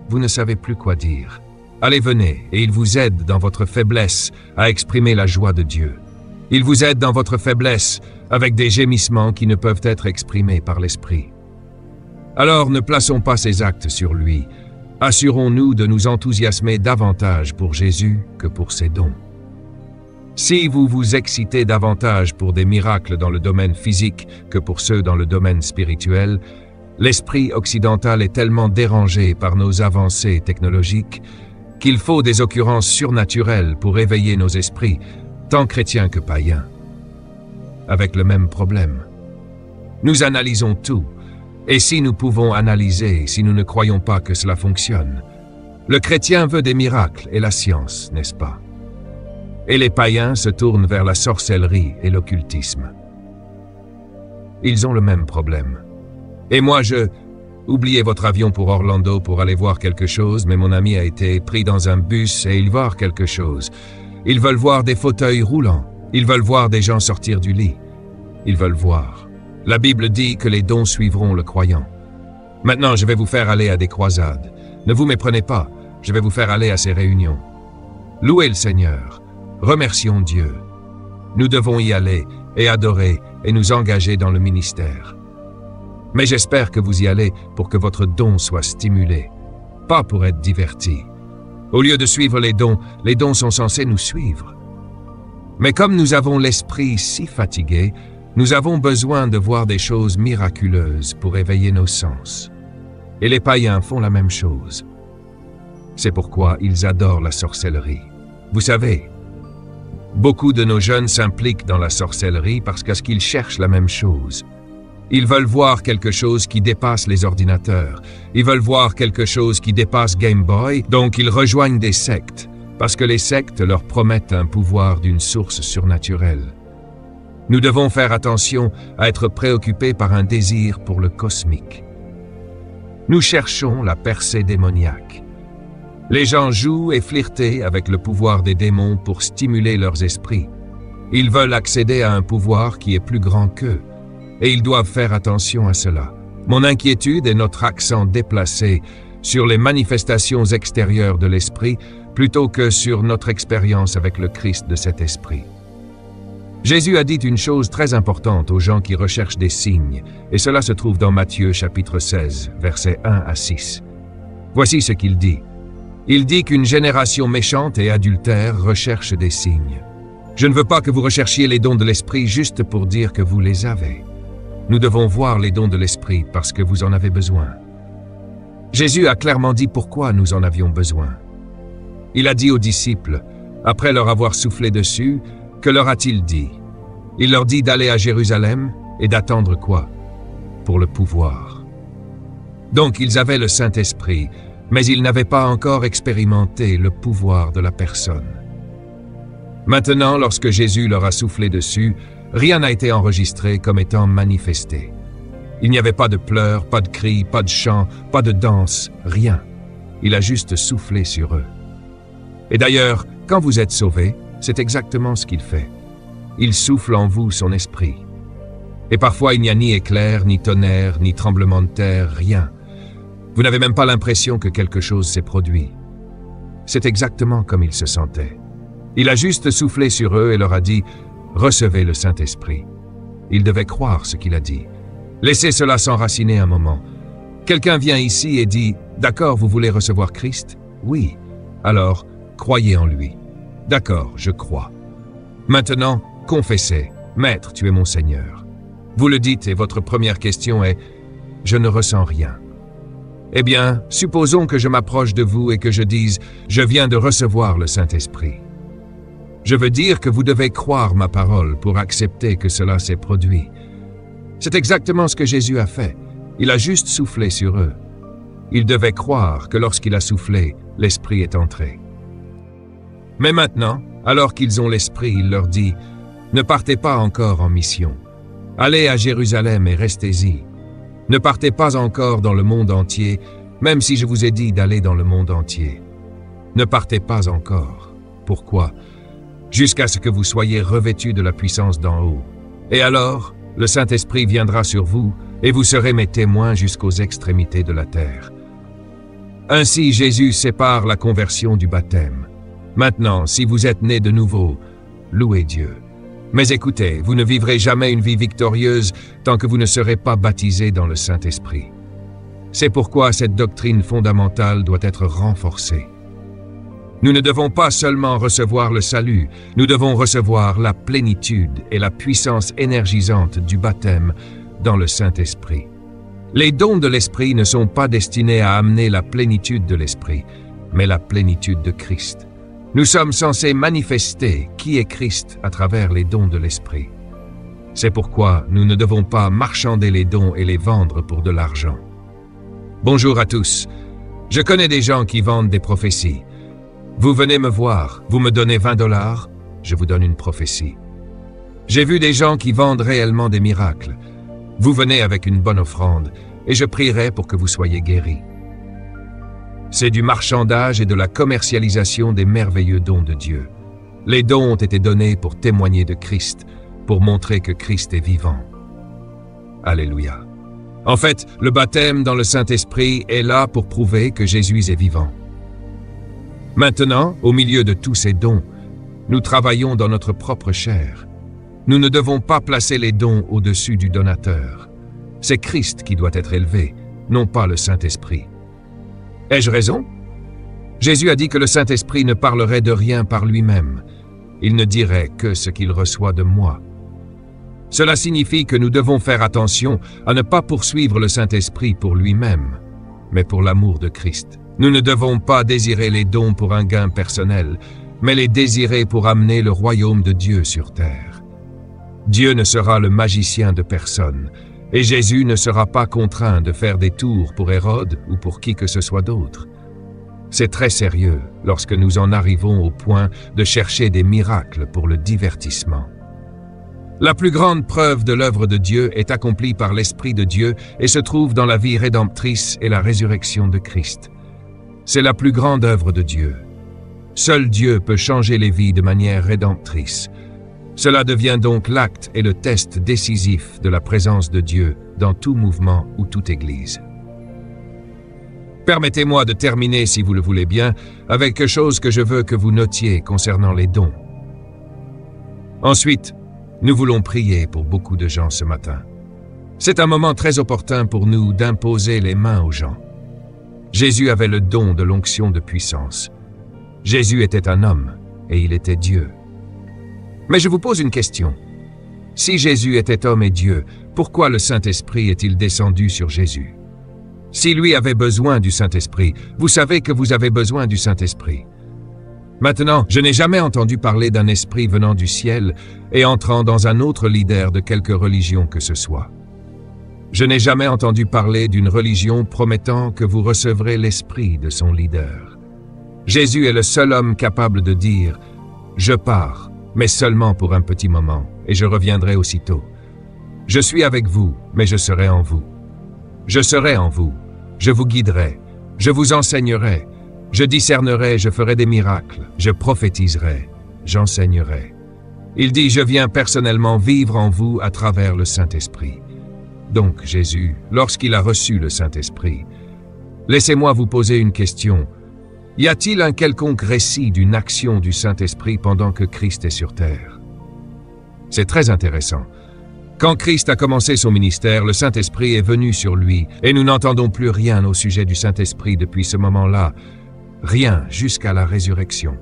vous ne savez plus quoi dire. Allez, venez, et il vous aide dans votre faiblesse à exprimer la joie de Dieu. Il vous aide dans votre faiblesse avec des gémissements qui ne peuvent être exprimés par l'Esprit. Alors ne plaçons pas ces actes sur lui. Assurons-nous de nous enthousiasmer davantage pour Jésus que pour ses dons. Si vous vous excitez davantage pour des miracles dans le domaine physique que pour ceux dans le domaine spirituel, l'esprit occidental est tellement dérangé par nos avancées technologiques qu'il faut des occurrences surnaturelles pour éveiller nos esprits, tant chrétiens que païens. Avec le même problème. Nous analysons tout, et si nous pouvons analyser, si nous ne croyons pas que cela fonctionne, le chrétien veut des miracles et la science, n'est-ce pas? Et les païens se tournent vers la sorcellerie et l'occultisme. Ils ont le même problème. Et moi, oubliez votre avion pour Orlando pour aller voir quelque chose, mais mon ami a été pris dans un bus et il va voir quelque chose. Ils veulent voir des fauteuils roulants. Ils veulent voir des gens sortir du lit. Ils veulent voir. La Bible dit que les dons suivront le croyant. Maintenant, je vais vous faire aller à des croisades. Ne vous méprenez pas, je vais vous faire aller à ces réunions. Louez le Seigneur. Remercions Dieu. Nous devons y aller et adorer et nous engager dans le ministère. Mais j'espère que vous y allez pour que votre don soit stimulé, pas pour être diverti. Au lieu de suivre les dons sont censés nous suivre. Mais comme nous avons l'esprit si fatigué, nous avons besoin de voir des choses miraculeuses pour éveiller nos sens. Et les païens font la même chose. C'est pourquoi ils adorent la sorcellerie. Vous savez, beaucoup de nos jeunes s'impliquent dans la sorcellerie parce qu'ils cherchent la même chose. Ils veulent voir quelque chose qui dépasse les ordinateurs. Ils veulent voir quelque chose qui dépasse Game Boy, donc ils rejoignent des sectes, parce que les sectes leur promettent un pouvoir d'une source surnaturelle. Nous devons faire attention à être préoccupés par un désir pour le cosmique. Nous cherchons la percée démoniaque. Les gens jouent et flirtent avec le pouvoir des démons pour stimuler leurs esprits. Ils veulent accéder à un pouvoir qui est plus grand qu'eux. Et ils doivent faire attention à cela. Mon inquiétude est notre accent déplacé sur les manifestations extérieures de l'esprit plutôt que sur notre expérience avec le Christ de cet esprit. Jésus a dit une chose très importante aux gens qui recherchent des signes, et cela se trouve dans Matthieu chapitre 16, versets 1 à 6. Voici ce qu'il dit. Il dit qu'une génération méchante et adultère recherche des signes. Je ne veux pas que vous recherchiez les dons de l'esprit juste pour dire que vous les avez. Nous devons voir les dons de l'Esprit parce que vous en avez besoin. Jésus a clairement dit pourquoi nous en avions besoin. Il a dit aux disciples, après leur avoir soufflé dessus, que leur a-t-il dit? Il leur dit d'aller à Jérusalem, Et d'attendre quoi? Pour le pouvoir. Donc ils avaient le Saint-Esprit, mais ils n'avaient pas encore expérimenté le pouvoir de la personne. Maintenant, lorsque Jésus leur a soufflé dessus, rien n'a été enregistré comme étant manifesté. Il n'y avait pas de pleurs, pas de cris, pas de chants, pas de danse, rien. Il a juste soufflé sur eux. Et d'ailleurs, quand vous êtes sauvés, c'est exactement ce qu'il fait. Il souffle en vous son esprit. Et parfois, il n'y a ni éclair, ni tonnerre, ni tremblement de terre, rien. Vous n'avez même pas l'impression que quelque chose s'est produit. C'est exactement comme ils se sentaient. Il a juste soufflé sur eux et leur a dit « Recevez le Saint-Esprit ». Ils devaient croire ce qu'il a dit. Laissez cela s'enraciner un moment. Quelqu'un vient ici et dit « D'accord, vous voulez recevoir Christ ?» « Oui. » Alors, croyez en lui. « D'accord, je crois. » Maintenant, confessez « Maître, tu es mon Seigneur. » Vous le dites et votre première question est « Je ne ressens rien. » Eh bien, supposons que je m'approche de vous et que je dise « Je viens de recevoir le Saint-Esprit. » Je veux dire que vous devez croire ma parole pour accepter que cela s'est produit. C'est exactement ce que Jésus a fait. Il a juste soufflé sur eux. Ils devaient croire que lorsqu'il a soufflé, l'Esprit est entré. Mais maintenant, alors qu'ils ont l'Esprit, il leur dit « Ne partez pas encore en mission. Allez à Jérusalem et restez-y. Ne partez pas encore dans le monde entier, même si je vous ai dit d'aller dans le monde entier. Ne partez pas encore. Pourquoi ? Jusqu'à ce que vous soyez revêtus de la puissance d'en haut. Et alors, le Saint-Esprit viendra sur vous, et vous serez mes témoins jusqu'aux extrémités de la terre. » Ainsi, Jésus sépare la conversion du baptême. Maintenant, si vous êtes nés de nouveau, louez Dieu. Mais écoutez, vous ne vivrez jamais une vie victorieuse tant que vous ne serez pas baptisés dans le Saint-Esprit. C'est pourquoi cette doctrine fondamentale doit être renforcée. Nous ne devons pas seulement recevoir le salut, nous devons recevoir la plénitude et la puissance énergisante du baptême dans le Saint-Esprit. Les dons de l'Esprit ne sont pas destinés à amener la plénitude de l'Esprit, mais la plénitude de Christ. Nous sommes censés manifester qui est Christ à travers les dons de l'Esprit. C'est pourquoi nous ne devons pas marchander les dons et les vendre pour de l'argent. Bonjour à tous. Je connais des gens qui vendent des prophéties. Vous venez me voir, vous me donnez 20 $, je vous donne une prophétie. J'ai vu des gens qui vendent réellement des miracles. Vous venez avec une bonne offrande et je prierai pour que vous soyez guéris. C'est du marchandage et de la commercialisation des merveilleux dons de Dieu. Les dons ont été donnés pour témoigner de Christ, pour montrer que Christ est vivant. Alléluia. En fait, le baptême dans le Saint-Esprit est là pour prouver que Jésus est vivant. Maintenant, au milieu de tous ces dons, nous travaillons dans notre propre chair. Nous ne devons pas placer les dons au-dessus du donateur. C'est Christ qui doit être élevé, non pas le Saint-Esprit. Ai-je raison? Jésus a dit que le Saint-Esprit ne parlerait de rien par lui-même. Il ne dirait que ce qu'il reçoit de moi. Cela signifie que nous devons faire attention à ne pas poursuivre le Saint-Esprit pour lui-même, mais pour l'amour de Christ. Nous ne devons pas désirer les dons pour un gain personnel, mais les désirer pour amener le royaume de Dieu sur terre. Dieu ne sera le magicien de personne, et Jésus ne sera pas contraint de faire des tours pour Hérode ou pour qui que ce soit d'autre. C'est très sérieux lorsque nous en arrivons au point de chercher des miracles pour le divertissement. La plus grande preuve de l'œuvre de Dieu est accomplie par l'Esprit de Dieu et se trouve dans la vie rédemptrice et la résurrection de Christ. C'est la plus grande œuvre de Dieu. Seul Dieu peut changer les vies de manière rédemptrice. Cela devient donc l'acte et le test décisif de la présence de Dieu dans tout mouvement ou toute église. Permettez-moi de terminer, si vous le voulez bien, avec quelque chose que je veux que vous notiez concernant les dons. Ensuite, nous voulons prier pour beaucoup de gens ce matin. C'est un moment très opportun pour nous d'imposer les mains aux gens. Jésus avait le don de l'onction de puissance. Jésus était un homme et il était Dieu. Mais je vous pose une question. Si Jésus était homme et Dieu, pourquoi le Saint-Esprit est-il descendu sur Jésus? Si lui avait besoin du Saint-Esprit, vous savez que vous avez besoin du Saint-Esprit. Maintenant, je n'ai jamais entendu parler d'un esprit venant du ciel et entrant dans un autre leader de quelque religion que ce soit. Je n'ai jamais entendu parler d'une religion promettant que vous recevrez l'esprit de son leader. Jésus est le seul homme capable de dire « Je pars, mais seulement pour un petit moment, et je reviendrai aussitôt. Je suis avec vous, mais je serai en vous. Je serai en vous, je vous guiderai, je vous enseignerai, je discernerai, je ferai des miracles, je prophétiserai, j'enseignerai. » Il dit « Je viens personnellement vivre en vous à travers le Saint-Esprit. » Donc Jésus, lorsqu'il a reçu le Saint-Esprit, laissez-moi vous poser une question. Y a-t-il un quelconque récit d'une action du Saint-Esprit pendant que Christ est sur terre? C'est très intéressant. Quand Christ a commencé son ministère, le Saint-Esprit est venu sur lui, et nous n'entendons plus rien au sujet du Saint-Esprit depuis ce moment-là, rien jusqu'à la résurrection.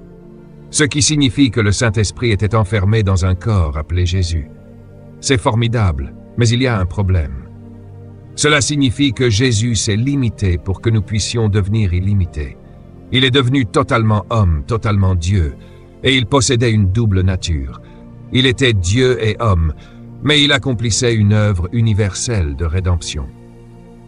Ce qui signifie que le Saint-Esprit était enfermé dans un corps appelé Jésus. C'est formidable, mais il y a un problème. Cela signifie que Jésus s'est limité pour que nous puissions devenir illimités. Il est devenu totalement homme, totalement Dieu, et il possédait une double nature. Il était Dieu et homme, mais il accomplissait une œuvre universelle de rédemption.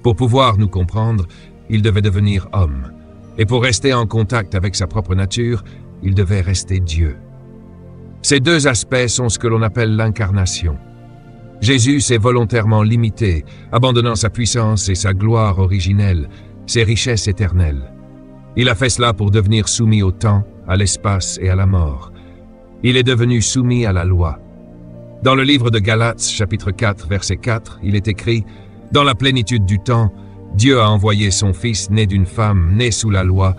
Pour pouvoir nous comprendre, il devait devenir homme, et pour rester en contact avec sa propre nature, il devait rester Dieu. Ces deux aspects sont ce que l'on appelle l'incarnation. Jésus s'est volontairement limité, abandonnant sa puissance et sa gloire originelle, ses richesses éternelles. Il a fait cela pour devenir soumis au temps, à l'espace et à la mort. Il est devenu soumis à la loi. Dans le livre de Galates, chapitre 4, verset 4, il est écrit « Dans la plénitude du temps, Dieu a envoyé son Fils né d'une femme, né sous la loi,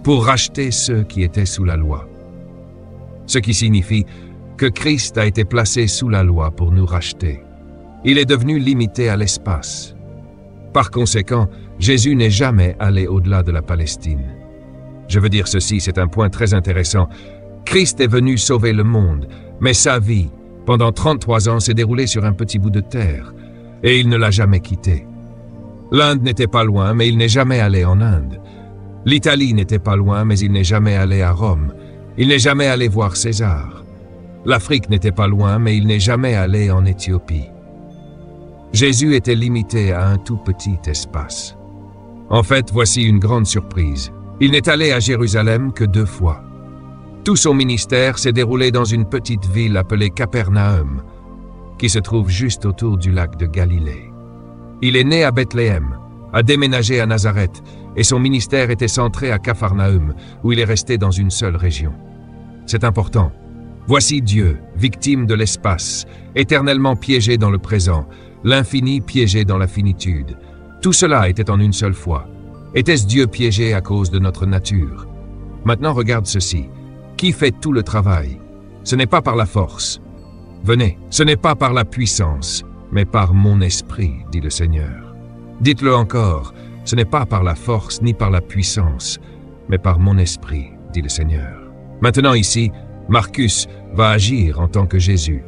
pour racheter ceux qui étaient sous la loi. » Ce qui signifie que Christ a été placé sous la loi pour nous racheter. Il est devenu limité à l'espace. Par conséquent, Jésus n'est jamais allé au-delà de la Palestine. Je veux dire ceci, c'est un point très intéressant. Christ est venu sauver le monde, mais sa vie, pendant 33 ans, s'est déroulée sur un petit bout de terre, et il ne l'a jamais quitté. L'Inde n'était pas loin, mais il n'est jamais allé en Inde. L'Italie n'était pas loin, mais il n'est jamais allé à Rome. Il n'est jamais allé voir César. L'Afrique n'était pas loin, mais il n'est jamais allé en Éthiopie. Jésus était limité à un tout petit espace. En fait, voici une grande surprise. Il n'est allé à Jérusalem que 2 fois. Tout son ministère s'est déroulé dans une petite ville appelée Capernaum, qui se trouve juste autour du lac de Galilée. Il est né à Bethléem, a déménagé à Nazareth, et son ministère était centré à Capharnaüm, où il est resté dans une seule région. C'est important. Voici Dieu, victime de l'espace, éternellement piégé dans le présent, l'infini piégé dans la finitude. Tout cela était en une seule fois. Était-ce Dieu piégé à cause de notre nature? Maintenant regarde ceci. Qui fait tout le travail? Ce n'est pas par la force. Venez, ce n'est pas par la puissance, mais par mon esprit, dit le Seigneur. Dites-le encore, ce n'est pas par la force ni par la puissance, mais par mon esprit, dit le Seigneur. Maintenant ici, Marcus va agir en tant que Jésus.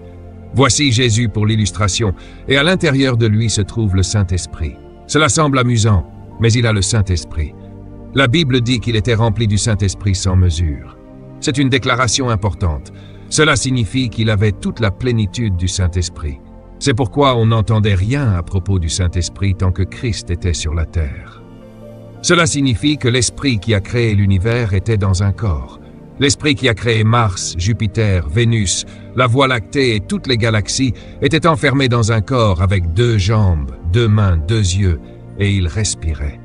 Voici Jésus pour l'illustration, et à l'intérieur de lui se trouve le Saint-Esprit. Cela semble amusant, mais il a le Saint-Esprit. La Bible dit qu'il était rempli du Saint-Esprit sans mesure. C'est une déclaration importante. Cela signifie qu'il avait toute la plénitude du Saint-Esprit. C'est pourquoi on n'entendait rien à propos du Saint-Esprit tant que Christ était sur la terre. Cela signifie que l'Esprit qui a créé l'univers était dans un corps. L'Esprit qui a créé Mars, Jupiter, Vénus, la Voie lactée et toutes les galaxies était enfermé dans un corps avec 2 jambes, 2 mains, 2 yeux, et il respirait.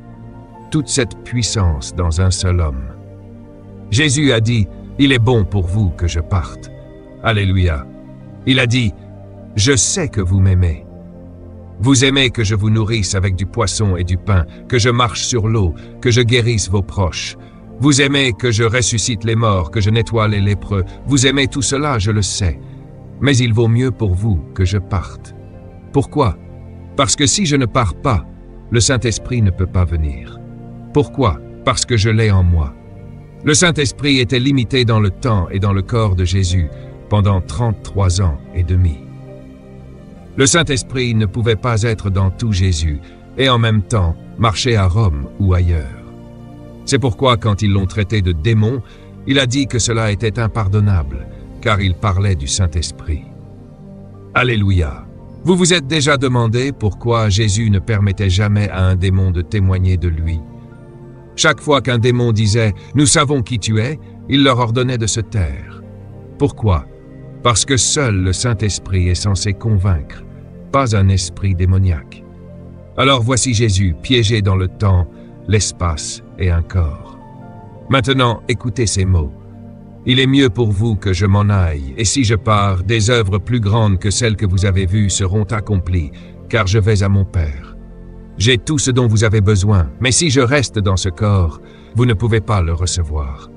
Toute cette puissance dans un seul homme. Jésus a dit, « Il est bon pour vous que je parte. » Alléluia. Il a dit, « Je sais que vous m'aimez. Vous aimez que je vous nourrisse avec du poisson et du pain, que je marche sur l'eau, que je guérisse vos proches. Vous aimez que je ressuscite les morts, que je nettoie les lépreux. Vous aimez tout cela, je le sais. Mais il vaut mieux pour vous que je parte. Pourquoi? Parce que si je ne pars pas, le Saint-Esprit ne peut pas venir. Pourquoi? Parce que je l'ai en moi. Le Saint-Esprit était limité dans le temps et dans le corps de Jésus pendant 33 ans et demi. Le Saint-Esprit ne pouvait pas être dans tout Jésus et en même temps marcher à Rome ou ailleurs. C'est pourquoi quand ils l'ont traité de démon, Il a dit que cela était impardonnable, car il parlait du Saint-Esprit. Alléluia! Vous vous êtes déjà demandé pourquoi Jésus ne permettait jamais à un démon de témoigner de lui. Chaque fois qu'un démon disait « Nous savons qui tu es », il leur ordonnait de se taire. Pourquoi? Parce que seul le Saint-Esprit est censé convaincre, pas un esprit démoniaque. Alors voici Jésus piégé dans le temps, l'espace et un corps. Maintenant, écoutez ces mots. Il est mieux pour vous que je m'en aille, et si je pars, des œuvres plus grandes que celles que vous avez vues seront accomplies, car je vais à mon Père. J'ai tout ce dont vous avez besoin, mais si je reste dans ce corps, vous ne pouvez pas le recevoir.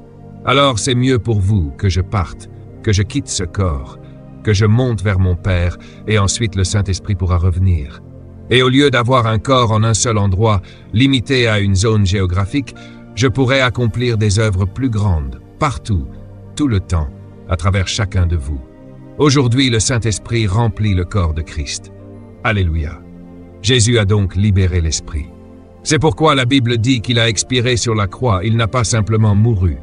Alors c'est mieux pour vous que je parte, que je quitte ce corps, que je monte vers mon Père, et ensuite le Saint-Esprit pourra revenir. Et au lieu d'avoir un corps en un seul endroit, limité à une zone géographique, je pourrais accomplir des œuvres plus grandes, partout, tout le temps, à travers chacun de vous. Aujourd'hui, le Saint-Esprit remplit le corps de Christ. Alléluia. Jésus a donc libéré l'Esprit. C'est pourquoi la Bible dit qu'il a expiré sur la croix, il n'a pas simplement mouru.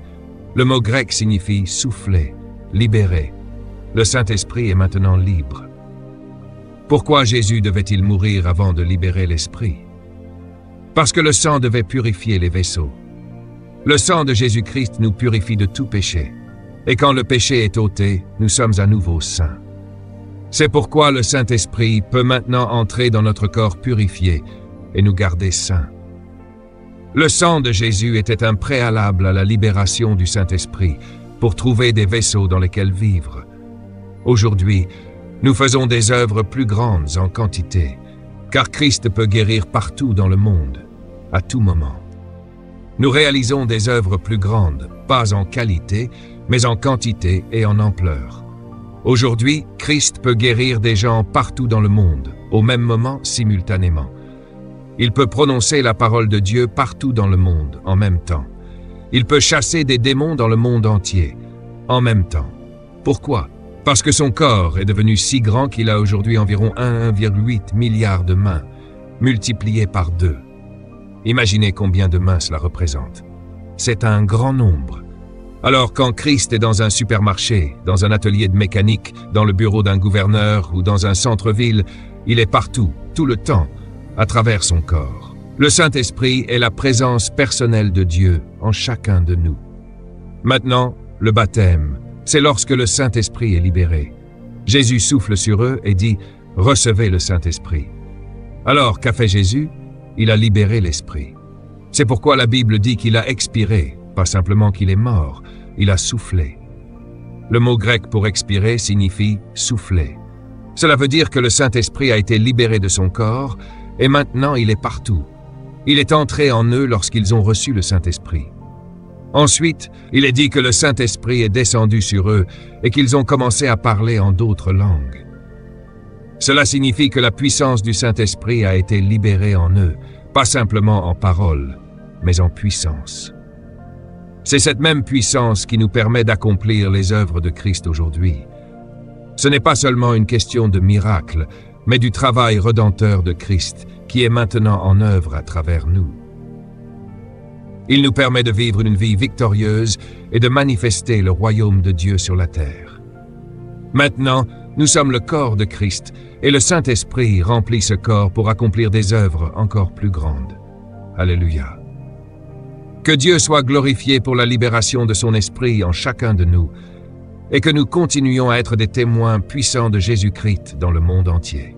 Le mot grec signifie souffler, libérer. Le Saint-Esprit est maintenant libre. Pourquoi Jésus devait-il mourir avant de libérer l'Esprit? Parce que le sang devait purifier les vaisseaux. Le sang de Jésus-Christ nous purifie de tout péché. Et quand le péché est ôté, nous sommes à nouveau saints. C'est pourquoi le Saint-Esprit peut maintenant entrer dans notre corps purifié et nous garder saints. Le sang de Jésus était un préalable à la libération du Saint-Esprit pour trouver des vaisseaux dans lesquels vivre. Aujourd'hui, nous faisons des œuvres plus grandes en quantité, car Christ peut guérir partout dans le monde, à tout moment. Nous réalisons des œuvres plus grandes, pas en qualité, mais en quantité et en ampleur. Aujourd'hui, Christ peut guérir des gens partout dans le monde, au même moment, simultanément. Il peut prononcer la parole de Dieu partout dans le monde, en même temps. Il peut chasser des démons dans le monde entier, en même temps. Pourquoi? Parce que son corps est devenu si grand qu'il a aujourd'hui environ 1,8 milliard de mains, multipliées par 2. Imaginez combien de mains cela représente. C'est un grand nombre. Alors quand Christ est dans un supermarché, dans un atelier de mécanique, dans le bureau d'un gouverneur ou dans un centre-ville, il est partout, tout le temps, à travers son corps. Le Saint-Esprit est la présence personnelle de Dieu en chacun de nous. Maintenant, le baptême, c'est lorsque le Saint-Esprit est libéré. Jésus souffle sur eux et dit « Recevez le Saint-Esprit ». Alors, qu'a fait Jésus? Il a libéré l'Esprit. C'est pourquoi la Bible dit qu'il a expiré, pas simplement qu'il est mort, il a soufflé. Le mot grec pour expirer signifie « souffler ». Cela veut dire que le Saint-Esprit a été libéré de son corps et maintenant il est partout. Il est entré en eux lorsqu'ils ont reçu le Saint-Esprit. Ensuite, il est dit que le Saint-Esprit est descendu sur eux et qu'ils ont commencé à parler en d'autres langues. Cela signifie que la puissance du Saint-Esprit a été libérée en eux, pas simplement en paroles, mais en puissance. C'est cette même puissance qui nous permet d'accomplir les œuvres de Christ aujourd'hui. Ce n'est pas seulement une question de miracle, mais du travail rédempteur de Christ qui est maintenant en œuvre à travers nous. Il nous permet de vivre une vie victorieuse et de manifester le royaume de Dieu sur la terre. Maintenant, nous sommes le corps de Christ et le Saint-Esprit remplit ce corps pour accomplir des œuvres encore plus grandes. Alléluia. Que Dieu soit glorifié pour la libération de son Esprit en chacun de nous et que nous continuions à être des témoins puissants de Jésus-Christ dans le monde entier.